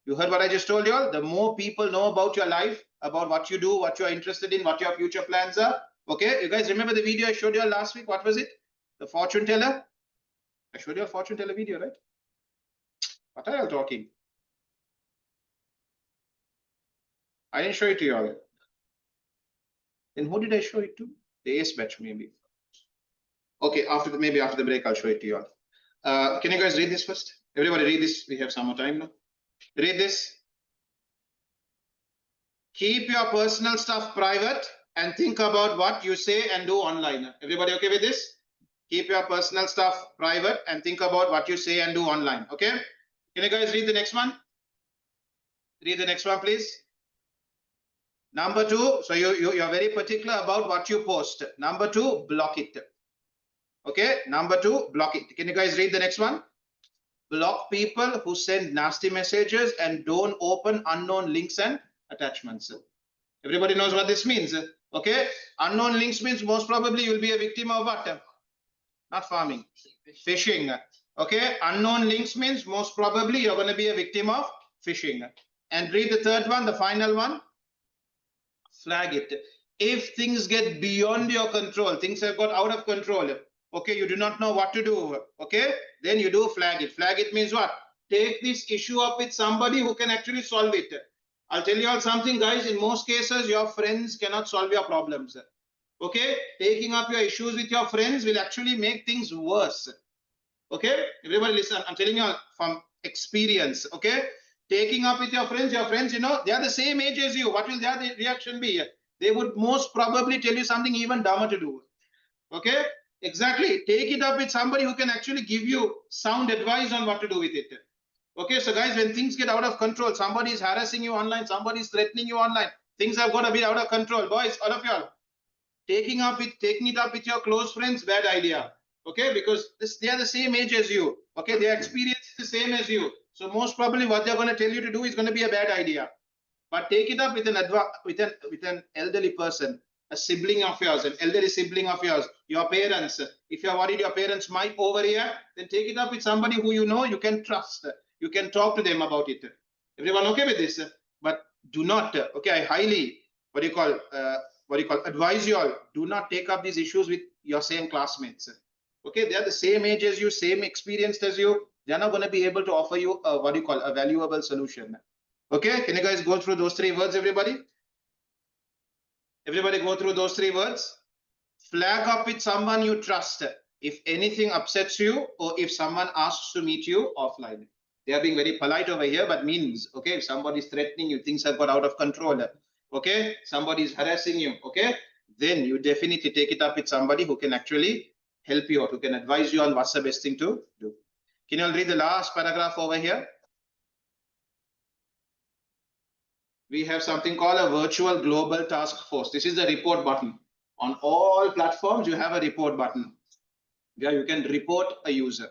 Speaker 1: You heard what I just told you all? The more people know about your life, about what you do, what you're interested in, what your future plans are. Okay, you guys remember the video I showed you all last week? What was it? The fortune teller? I showed you a fortune teller video, right? What are you all talking? I didn't show it to you all. Then who did I show it to? The ace batch, maybe. Okay, maybe after the break, I'll show it to you all. Can you guys read this first? Everybody read this. We have some more time now. Read this. Keep your personal stuff private and think about what you say and do online. Everybody okay with this? Keep your personal stuff private and think about what you say and do online. Okay? Can you guys read the next one? Read the next one, please. Number two, so you're very particular about what you post. Number two, block it. Okay? Number two, block it. Can you guys read the next one? Block people who send nasty messages and don't open unknown links and attachments. Everybody knows what this means. Okay? Unknown links means most probably you'll be a victim of what? Not farming. Phishing. Okay? Unknown links means most probably you're going to be a victim of phishing. And read the third one, the final one. Flag it. If things get beyond your control, things have got out of control, okay, you do not know what to do, okay, then you do flag it. Flag it means what? Take this issue up with somebody who can actually solve it. I'll tell you all something, guys. In most cases, your friends cannot solve your problems. Okay, taking up your issues with your friends will actually make things worse. Okay, everybody listen. I'm telling you all from experience. Okay, taking up with your friends, you know, they are the same age as you. What will their reaction be? They would most probably tell you something even dumber to do. Okay, exactly. Take it up with somebody who can actually give you sound advice on what to do with it. Okay, so guys, when things get out of control, somebody is harassing you online, somebody is threatening you online, things have got a bit out of control. Boys, all of y'all, taking it up with your close friends, bad idea. Okay, because they are the same age as you. Okay, their experience is the same as you. So most probably what they're going to tell you to do is going to be a bad idea. But take it up with an elderly person, a sibling of yours, an elderly sibling of yours, your parents. If you're worried your parents might overreact, then take it up with somebody who you know you can trust. You can talk to them about it. Everyone okay with this? But do not, okay, I highly, advise you all, do not take up these issues with your same classmates. Okay, they are the same age as you, same experienced as you. They're not going to be able to offer you a valuable solution. Okay, can you guys go through those three words, everybody? Everybody go through those three words. Flag up with someone you trust if anything upsets you or if someone asks to meet you offline. They are being very polite over here, but means, okay, if somebody is threatening you, things have got out of control, okay, somebody is harassing you, okay, then you definitely take it up with somebody who can actually help you out, who can advise you on what's the best thing to do. Can you all read the last paragraph over here? We have something called a virtual global task force. This is the report button. On all platforms, you have a report button. Yeah, you can report a user.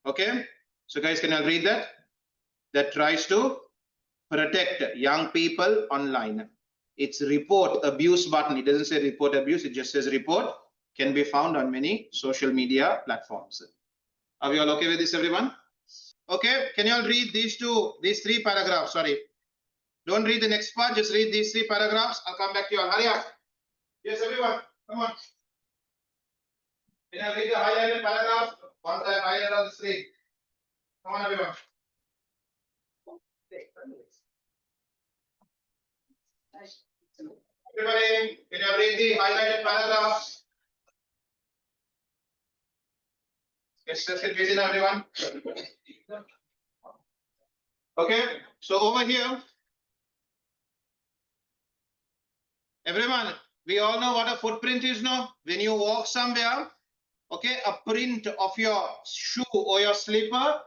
Speaker 1: Okay. So guys, can you read that? That tries to protect young people online. It's report abuse button. It doesn't say report abuse. It just says report. Can be found on many social media platforms. Are we all okay with this, everyone? Okay, can you all read these three paragraphs? Sorry. Don't read the next part, just read these three paragraphs. I'll come back to you all. Hurry up. Yes, everyone, come on. Can I read the highlighted paragraph? Once I highlight on the screen. Come on, everyone. Everybody, can you read the highlighted paragraphs? Yes, just get busy now, everyone. Okay, so over here, everyone, we all know what a footprint is now. When you walk somewhere, okay, a print of your shoe or your slipper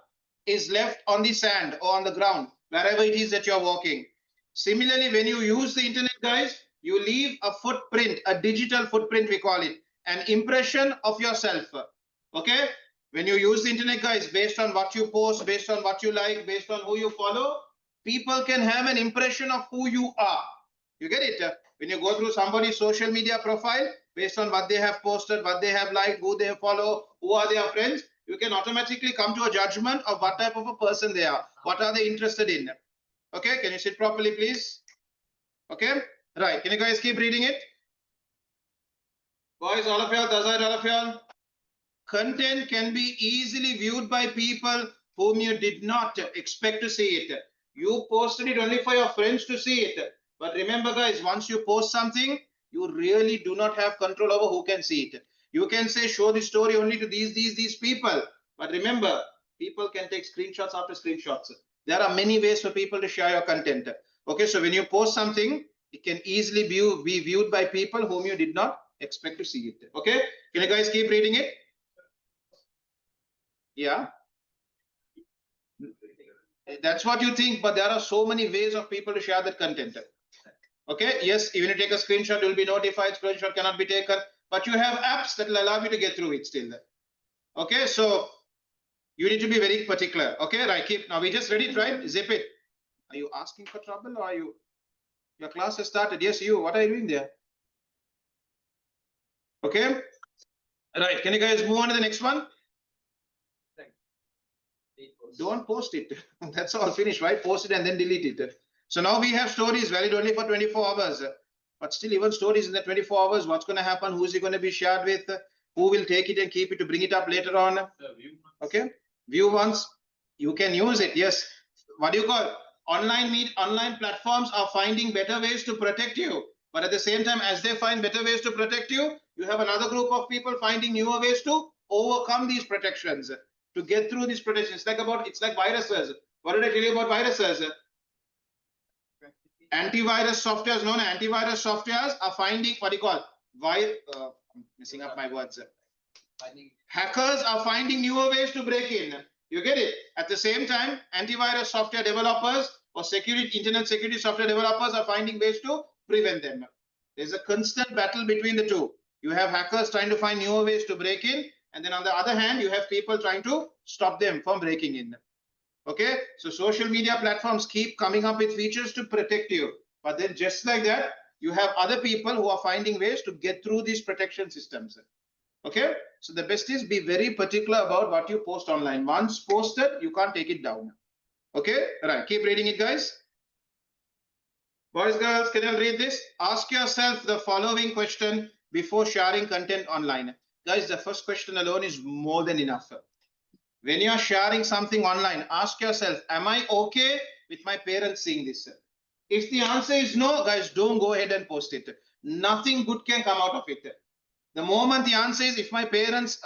Speaker 1: is left on the sand or on the ground, wherever it is that you're walking. Similarly, when you use the internet, guys, you leave a footprint, a digital footprint, we call it, an impression of yourself. Okay, when you use the internet, guys, based on what you post, based on what you like, based on who you follow, people can have an impression of who you are. You get it? When you go through somebody's social media profile, based on what they have posted, what they have liked, who they follow, who are their friends, you can automatically come to a judgment of what type of a person they are. What are they interested in? Okay, can you sit properly, please? Okay, right. Can you guys keep reading it? Boys, all of y'all, Tazahir, all of y'all. Content can be easily viewed by people whom you did not expect to see it. You posted it only for your friends to see it. But remember, guys, once you post something, you really do not have control over who can see it. You can say, show the story only to these people. But remember, people can take screenshots after screenshots. There are many ways for people to share your content. Okay, so when you post something, it can easily be viewed by people whom you did not expect to see it. Okay, can you guys keep reading it? Yeah. That's what you think, but there are so many ways of people to share that content. Okay, yes, even if you take a screenshot, you will be notified. Screenshot cannot be taken, but you have apps that will allow you to get through it still. Okay, so you need to be very particular. Okay, right, keep, now we just read it, right? Zip it. Are you asking for trouble, or are you, your class has started? Yes, you, what are you doing there? Okay, right, can you guys move on to the next one? Don't post it. That's all, finished, right? Post it and then delete it. So now we have stories valid only for 24 hours. But still, even stories in the 24 hours, what's going to happen? Who is it going to be shared with? Who will take it and keep it to bring it up later on? Okay. View once. You can use it. Yes. What do you call? Online platforms are finding better ways to protect you. But at the same time, as they find better ways to protect you, you have another group of people finding newer ways to overcome these protections, to get through these protections. It's like viruses. What did I tell you about viruses? Antivirus softwares, known as antivirus softwares, are finding, what do you call, I'm messing up my words. Hackers are finding newer ways to break in. You get it? At the same time, antivirus software developers or internet security software developers are finding ways to prevent them. There's a constant battle between the two. You have hackers trying to find newer ways to break in, and then on the other hand, you have people trying to stop them from breaking in. Okay, so social media platforms keep coming up with features to protect you, but then just like that, you have other people who are finding ways to get through these protection systems. Okay, so the best is be very particular about what you post online. Once posted, you can't take it down. Okay, right, keep reading it, guys. Boys, girls, can you read this? Ask yourself the following question before sharing content online. Guys, the first question alone is more than enough. When you are sharing something online, ask yourself, am I okay with my parents seeing this? If the answer is no, guys, don't go ahead and post it. Nothing good can come out of it. The moment the answer is, if my parents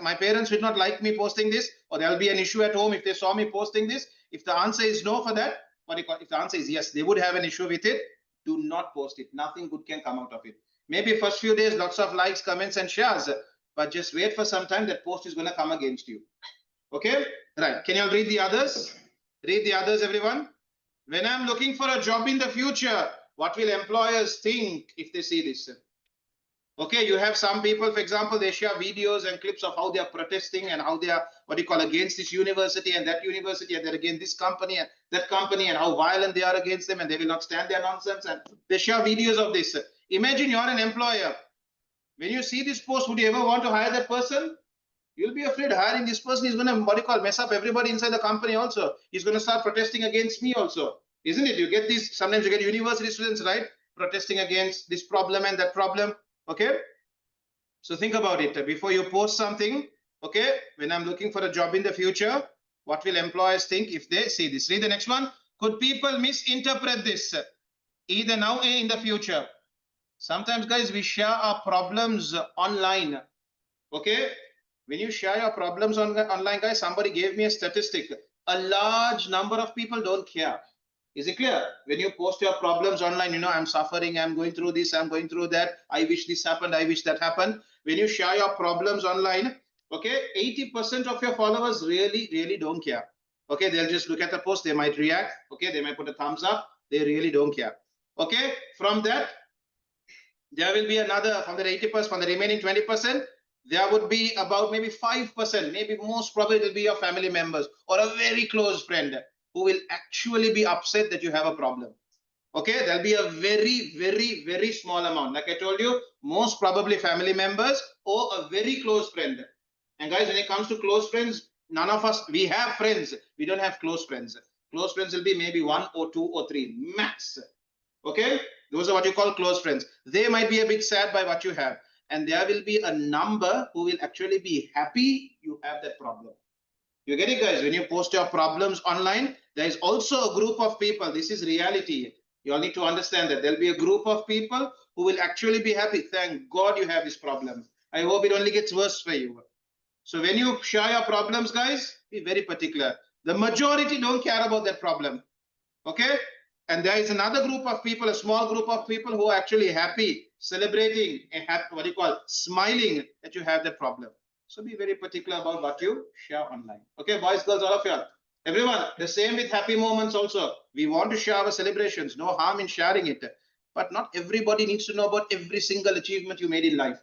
Speaker 1: would not like me posting this, or there'll be an issue at home if they saw me posting this, if the answer is no for that, if the answer is yes, they would have an issue with it, do not post it. Nothing good can come out of it. Maybe first few days, lots of likes, comments, and shares, but just wait for some time, that post is going to come against you. Okay, right. Can you all read the others? Read the others, everyone. When I'm looking for a job in the future, what will employers think if they see this? Okay, you have some people, for example, they share videos and clips of how they are protesting and how they are, what do you call, against this university and that university, and they're against this company and that company, and how violent they are against them, and they will not stand their nonsense, and they share videos of this. Imagine you're an employer. When you see this post, would you ever want to hire that person? You'll be afraid hiring this person is going to, what do you call, mess up everybody inside the company also. He's going to start protesting against me also. Isn't it? You get these, sometimes you get university students, right? Protesting against this problem and that problem. Okay. So think about it before you post something. Okay. When I'm looking for a job in the future, what will employers think if they see this? Read the next one. Could people misinterpret this either now or in the future? Sometimes, guys, we share our problems online. Okay. When you share your problems online, guys, somebody gave me a statistic. A large number of people don't care. Is it clear? When you post your problems online, you know, I'm suffering, I'm going through this, I'm going through that, I wish this happened, I wish that happened. When you share your problems online, okay, 80% of your followers really don't care. Okay, they'll just look at the post, they might react, okay, they might put a thumbs up, they really don't care. Okay, from that, there will be another, from the 80%, from the remaining 20%, there would be about maybe 5%, maybe most probably it will be your family members or a very close friend who will actually be upset that you have a problem. Okay, there'll be a very small amount. Like I told you, most probably family members or a very close friend. And guys, when it comes to close friends, none of us, we have friends. We don't have close friends. Close friends will be maybe 1 or 2 or 3 max. Okay, those are what you call close friends. They might be a bit sad by what you have. And there will be a number who will actually be happy you have that problem. You get it, guys? When you post your problems online, there is also a group of people. This is reality. You all need to understand that there'll be a group of people who will actually be happy. Thank God you have this problem. I hope it only gets worse for you. So when you share your problems, guys, be very particular. The majority don't care about that problem. Okay? And there is another group of people, a small group of people who are actually happy, celebrating, and what do you call, smiling that you have that problem. So be very particular about what you share online. Okay, boys, girls, all of you. Everyone, the same with happy moments also. We want to share our celebrations. No harm in sharing it. But not everybody needs to know about every single achievement you made in life.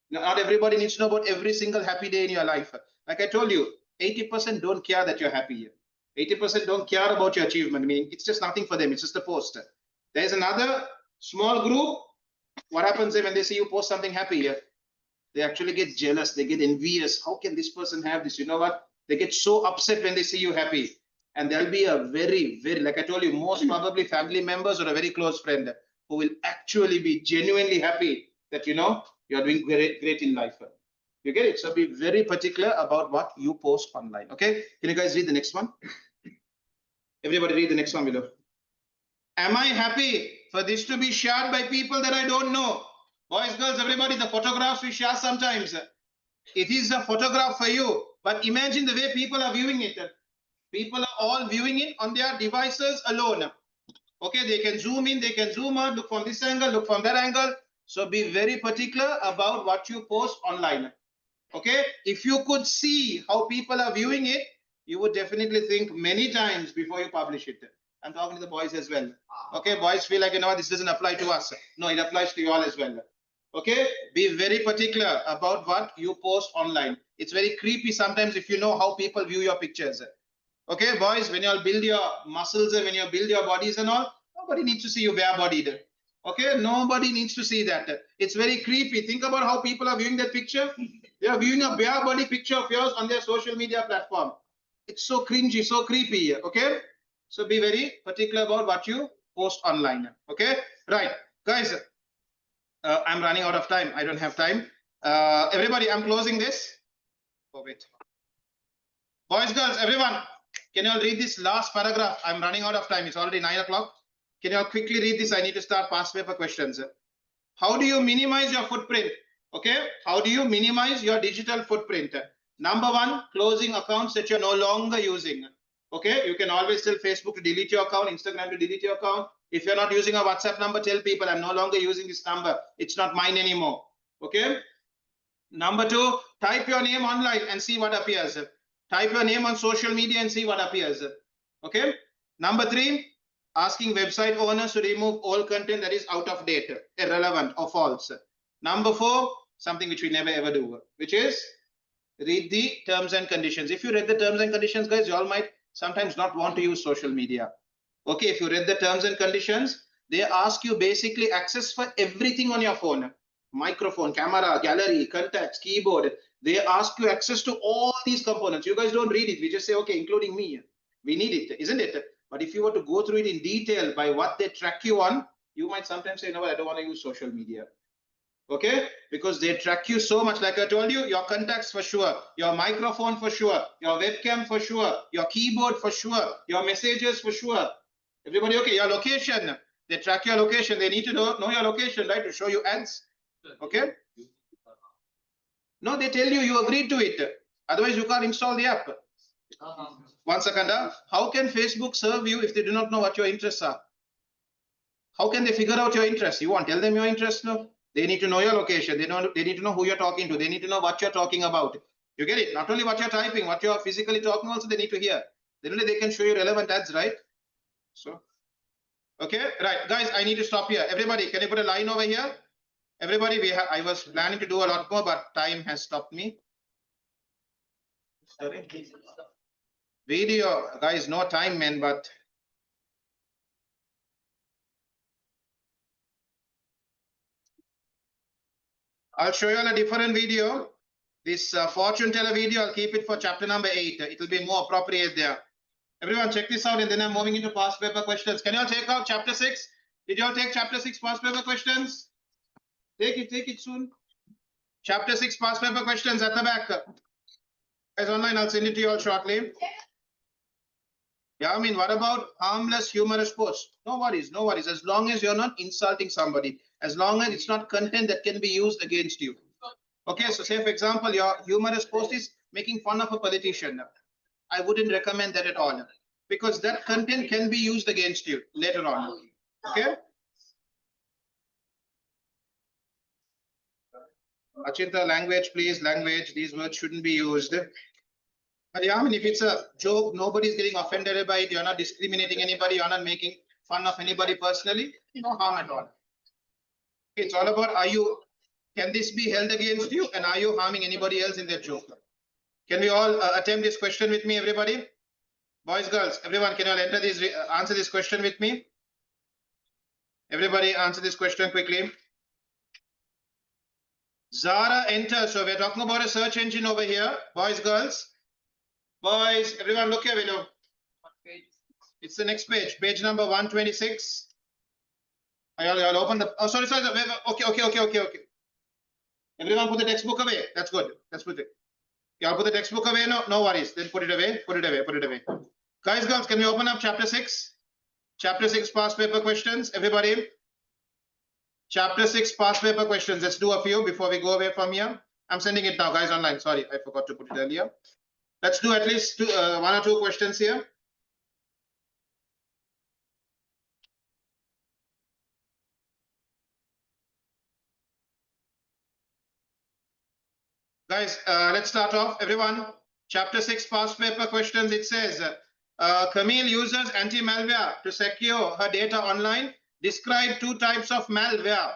Speaker 1: Not everybody needs to know about every single happy day in your life. Like I told you, 80% don't care that you're happy here. 80% don't care about your achievement. I mean, it's just nothing for them. It's just a post. There's another small group. What happens when they see you post something happy here? They actually get jealous. They get envious. How can this person have this? You know what? They get so upset when they see you happy. And there'll be a very, like I told you, most probably family members or a very close friend who will actually be genuinely happy that, you know, you're doing great in life. You get it? So be very particular about what you post online. Okay? Can you guys read the next one? Everybody read the next one below. Am I happy for this to be shared by people that I don't know? Boys, girls, everybody, the photographs we share sometimes. It is a photograph for you. But imagine the way people are viewing it. People are all viewing it on their devices alone. Okay, they can zoom in, they can zoom out, look from this angle, look from that angle. So be very particular about what you post online. Okay, if you could see how people are viewing it, you would definitely think many times before you publish it. I'm talking to the boys as well. Okay, boys feel like, you know, this doesn't apply to us. No, it applies to you all as well. Okay, be very particular about what you post online. It's very creepy sometimes if you know how people view your pictures. Okay, boys, when you all build your muscles and when you build your bodies and all, nobody needs to see you bare-bodied. Okay, nobody needs to see that. It's very creepy. Think about how people are viewing that picture. They are viewing a bare body picture of yours on their social media platform. It's so cringy, so creepy. Okay, so be very particular about what you post online. Okay, right, guys. I'm running out of time. I don't have time. Everybody, I'm closing this. Oh, wait. Boys, girls, everyone, can you all read this last paragraph? I'm running out of time. It's already 9 o'clock. Can you all quickly read this? I need to start past paper questions. How do you minimize your footprint? Okay, how do you minimize your digital footprint? Number one, closing accounts that you're no longer using. Okay, you can always tell Facebook to delete your account, Instagram to delete your account. If you're not using a WhatsApp number, tell people I'm no longer using this number. It's not mine anymore. Okay. Number two, type your name online and see what appears. Type your name on social media and see what appears. Okay. Number three, asking website owners to remove all content that is out of date, irrelevant or false. Number 4, something which we never ever do, which is read the terms and conditions. If you read the terms and conditions, guys, you all might sometimes not want to use social media. Okay, if you read the terms and conditions, they ask you basically access for everything on your phone. Microphone, camera, gallery, contacts, keyboard. They ask you access to all these components. You guys don't read it. We just say, okay, including me. We need it, isn't it? But if you were to go through it in detail by what they track you on, you might sometimes say, no, I don't want to use social media. Okay, because they track you so much. Like I told you, your contacts for sure, your microphone for sure, your webcam for sure, your keyboard for sure, your messages for sure. Everybody okay? Your location, they track your location. They need to know your location, right, to show you ads. Okay. No, they tell you you agreed to it. Otherwise, you can't install the app. 1 second. How can Facebook serve you if they do not know what your interests are? How can they figure out your interests? You won't tell them your interests, no? They need to know your location. They need to know who you're talking to. They need to know what you're talking about. You get it? Not only what you're typing, what you're physically talking also they need to hear. Then only they can show you relevant ads, right? So, okay, right. Guys, I need to stop here. Everybody, can you put a line over here? Everybody, I was planning to do a lot more, but time has stopped me. Sorry. Video, guys, no time, man, but I'll show you all a different video. This fortune teller video, I'll keep it for chapter number 8. It will be more appropriate there. Everyone check this out and then I'm moving into past paper questions. Can you all take out chapter 6? Did you all take chapter 6 past paper questions? Take it soon. Chapter 6 past paper questions at the back. Guys online, I'll send it to you all shortly. Yeah, I mean, what about harmless, humorous posts? No worries, no worries. As long as you're not insulting somebody, as long as it's not content that can be used against you. Okay, so say for example, your humorous post is making fun of a politician. I wouldn't recommend that at all because that content can be used against you later on. Okay. Achinta, language, please, language. These words shouldn't be used. But yeah, I mean, if it's a joke, nobody's getting offended by it. You're not discriminating anybody. You're not making fun of anybody personally. No harm at all. It's all about can this be held against you and are you harming anybody else in that joke? Can we all attempt this question with me, everybody? Boys, girls, everyone, can you all answer this question with me? Everybody answer this question quickly. Zara enter. So we're talking about a search engine over here. Boys, girls. Boys, everyone look here below. It's the next page. Page number 126. I'll open the... Oh, sorry. Okay. Everyone put the textbook away. That's good. Let's put it. Y'all put the textbook away? No worries. Then put it away. Put it away. Guys, girls, can we open up chapter 6? Chapter 6 past paper questions. Everybody. Chapter 6 past paper questions. Let's do a few before we go away from here. I'm sending it now, guys, online. Sorry, I forgot to put it earlier. Let's do at least 1 or 2 questions here. Guys, let's start off. Everyone, chapter 6 past paper questions. It says, Camille uses anti-malware to secure her data online. Describe 2 types of malware.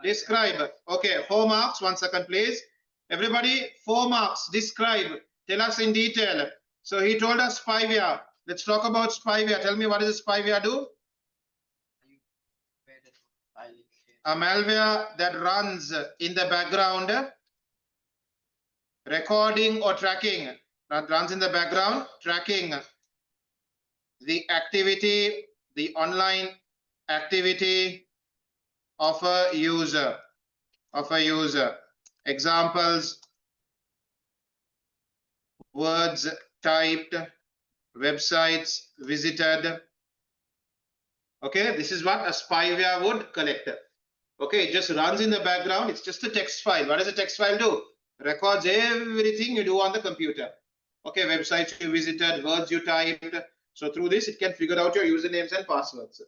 Speaker 1: Describe. Okay, 4 marks. 1 second, please. Everybody, 4 marks. Describe. Tell us in detail. So he told us spyware. Let's talk about spyware. Tell me, what does a spyware do? A malware that runs in the background, recording or tracking. That runs in the background, tracking the activity, the online activity of a user. Examples: words typed, websites visited. Okay, this is what a spyware would collect. Okay, it just runs in the background. It's just a text file. What does a text file do? Records everything you do on the computer. Okay, websites you visited, words you typed. So through this, it can figure out your usernames and passwords.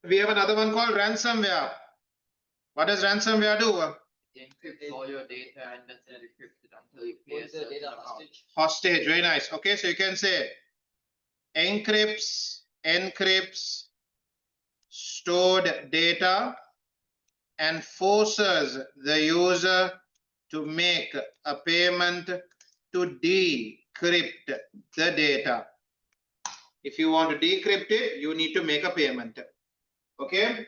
Speaker 1: We have another one called ransomware. What does ransomware do?
Speaker 2: It encrypts all your data and doesn't decrypt it until you pay a certain amount.
Speaker 1: Hostage, very nice. Okay, so you can say encrypts stored data and forces the user to make a payment to decrypt the data. If you want to decrypt it, you need to make a payment. Okay.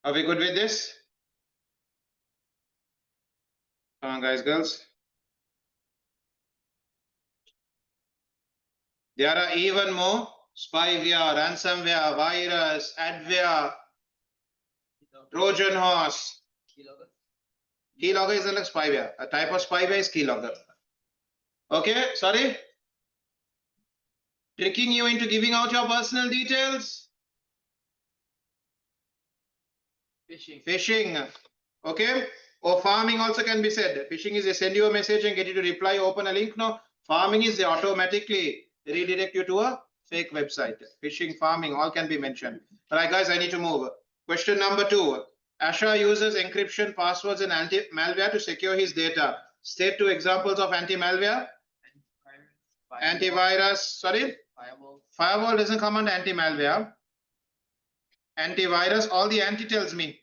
Speaker 1: Are we good with this? Come on, guys, girls. There are even more: spyware, ransomware, virus, adware, Trojan horse. Keylogger is like spyware. A type of spyware is keylogger. Okay, sorry. Tricking you into giving out your personal details. Phishing. Okay. Or farming also can be said. Phishing is they send you a message and get you to reply, open a link. No. Farming is they automatically redirect you to a fake website. Phishing, farming, all can be mentioned. All right, guys, I need to move. Question number 2. Asha uses encryption, passwords, and anti-malware to secure his data. State 2 examples of anti-malware. Antivirus. Sorry. Firewall doesn't come under anti-malware. Antivirus, all the anti tells me.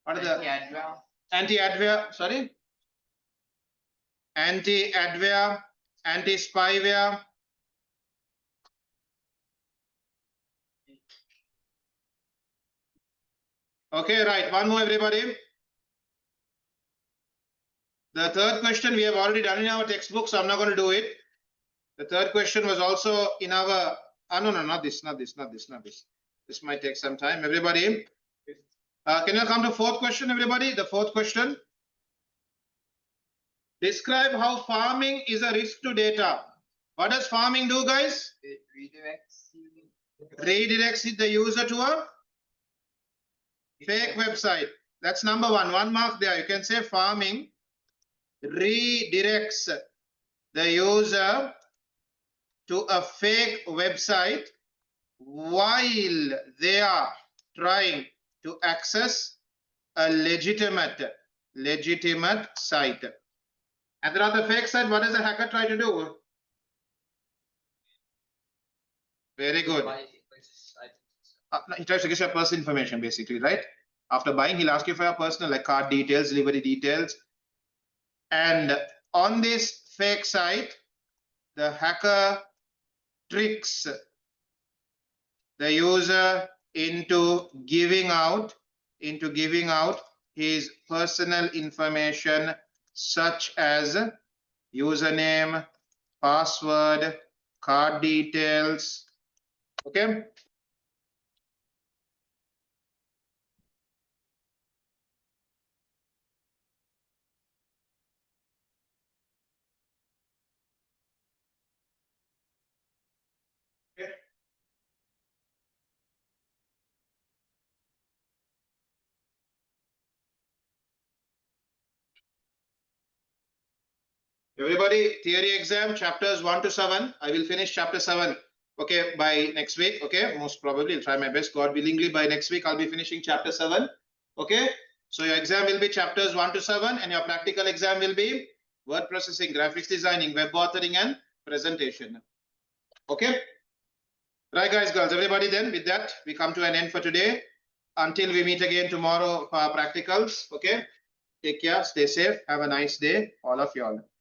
Speaker 1: What are the anti-adware? Sorry. Anti-adware, anti-spyware. Okay, right. One more, everybody. The third question we have already done in our textbook, so I'm not going to do it. The third question was also in our. No, not this. This might take some time. Everybody, can you come to fourth question, everybody? The fourth question. Describe how farming is a risk to data. What does farming do, guys?
Speaker 2: It
Speaker 1: Redirects the user to a fake website. That's number 1. 1 mark there. You can say farming redirects the user to a fake website while they are trying to access a legitimate site. And there are the fake site. What does the hacker try to do? Very good. He tries to get your personal information, basically, right? After buying, he'll ask you for your personal, like card details, delivery details. And on this fake site, the hacker tricks the user into giving out his personal information, such as username, password, card details. Okay. Everybody, theory exam, chapters 1 to 7. I will finish chapter 7, okay, by next week. Okay, most probably I'll try my best. God willingly, by next week I'll be finishing chapter 7. Okay, so your exam will be chapters 1 to 7, and your practical exam will be word processing, graphics designing, web authoring, and presentation. Okay, right, guys, girls, everybody. Then with that, we come to an end for today. Until we meet again tomorrow for our practicals. Okay, take care, stay safe, have a nice day, all of y'all.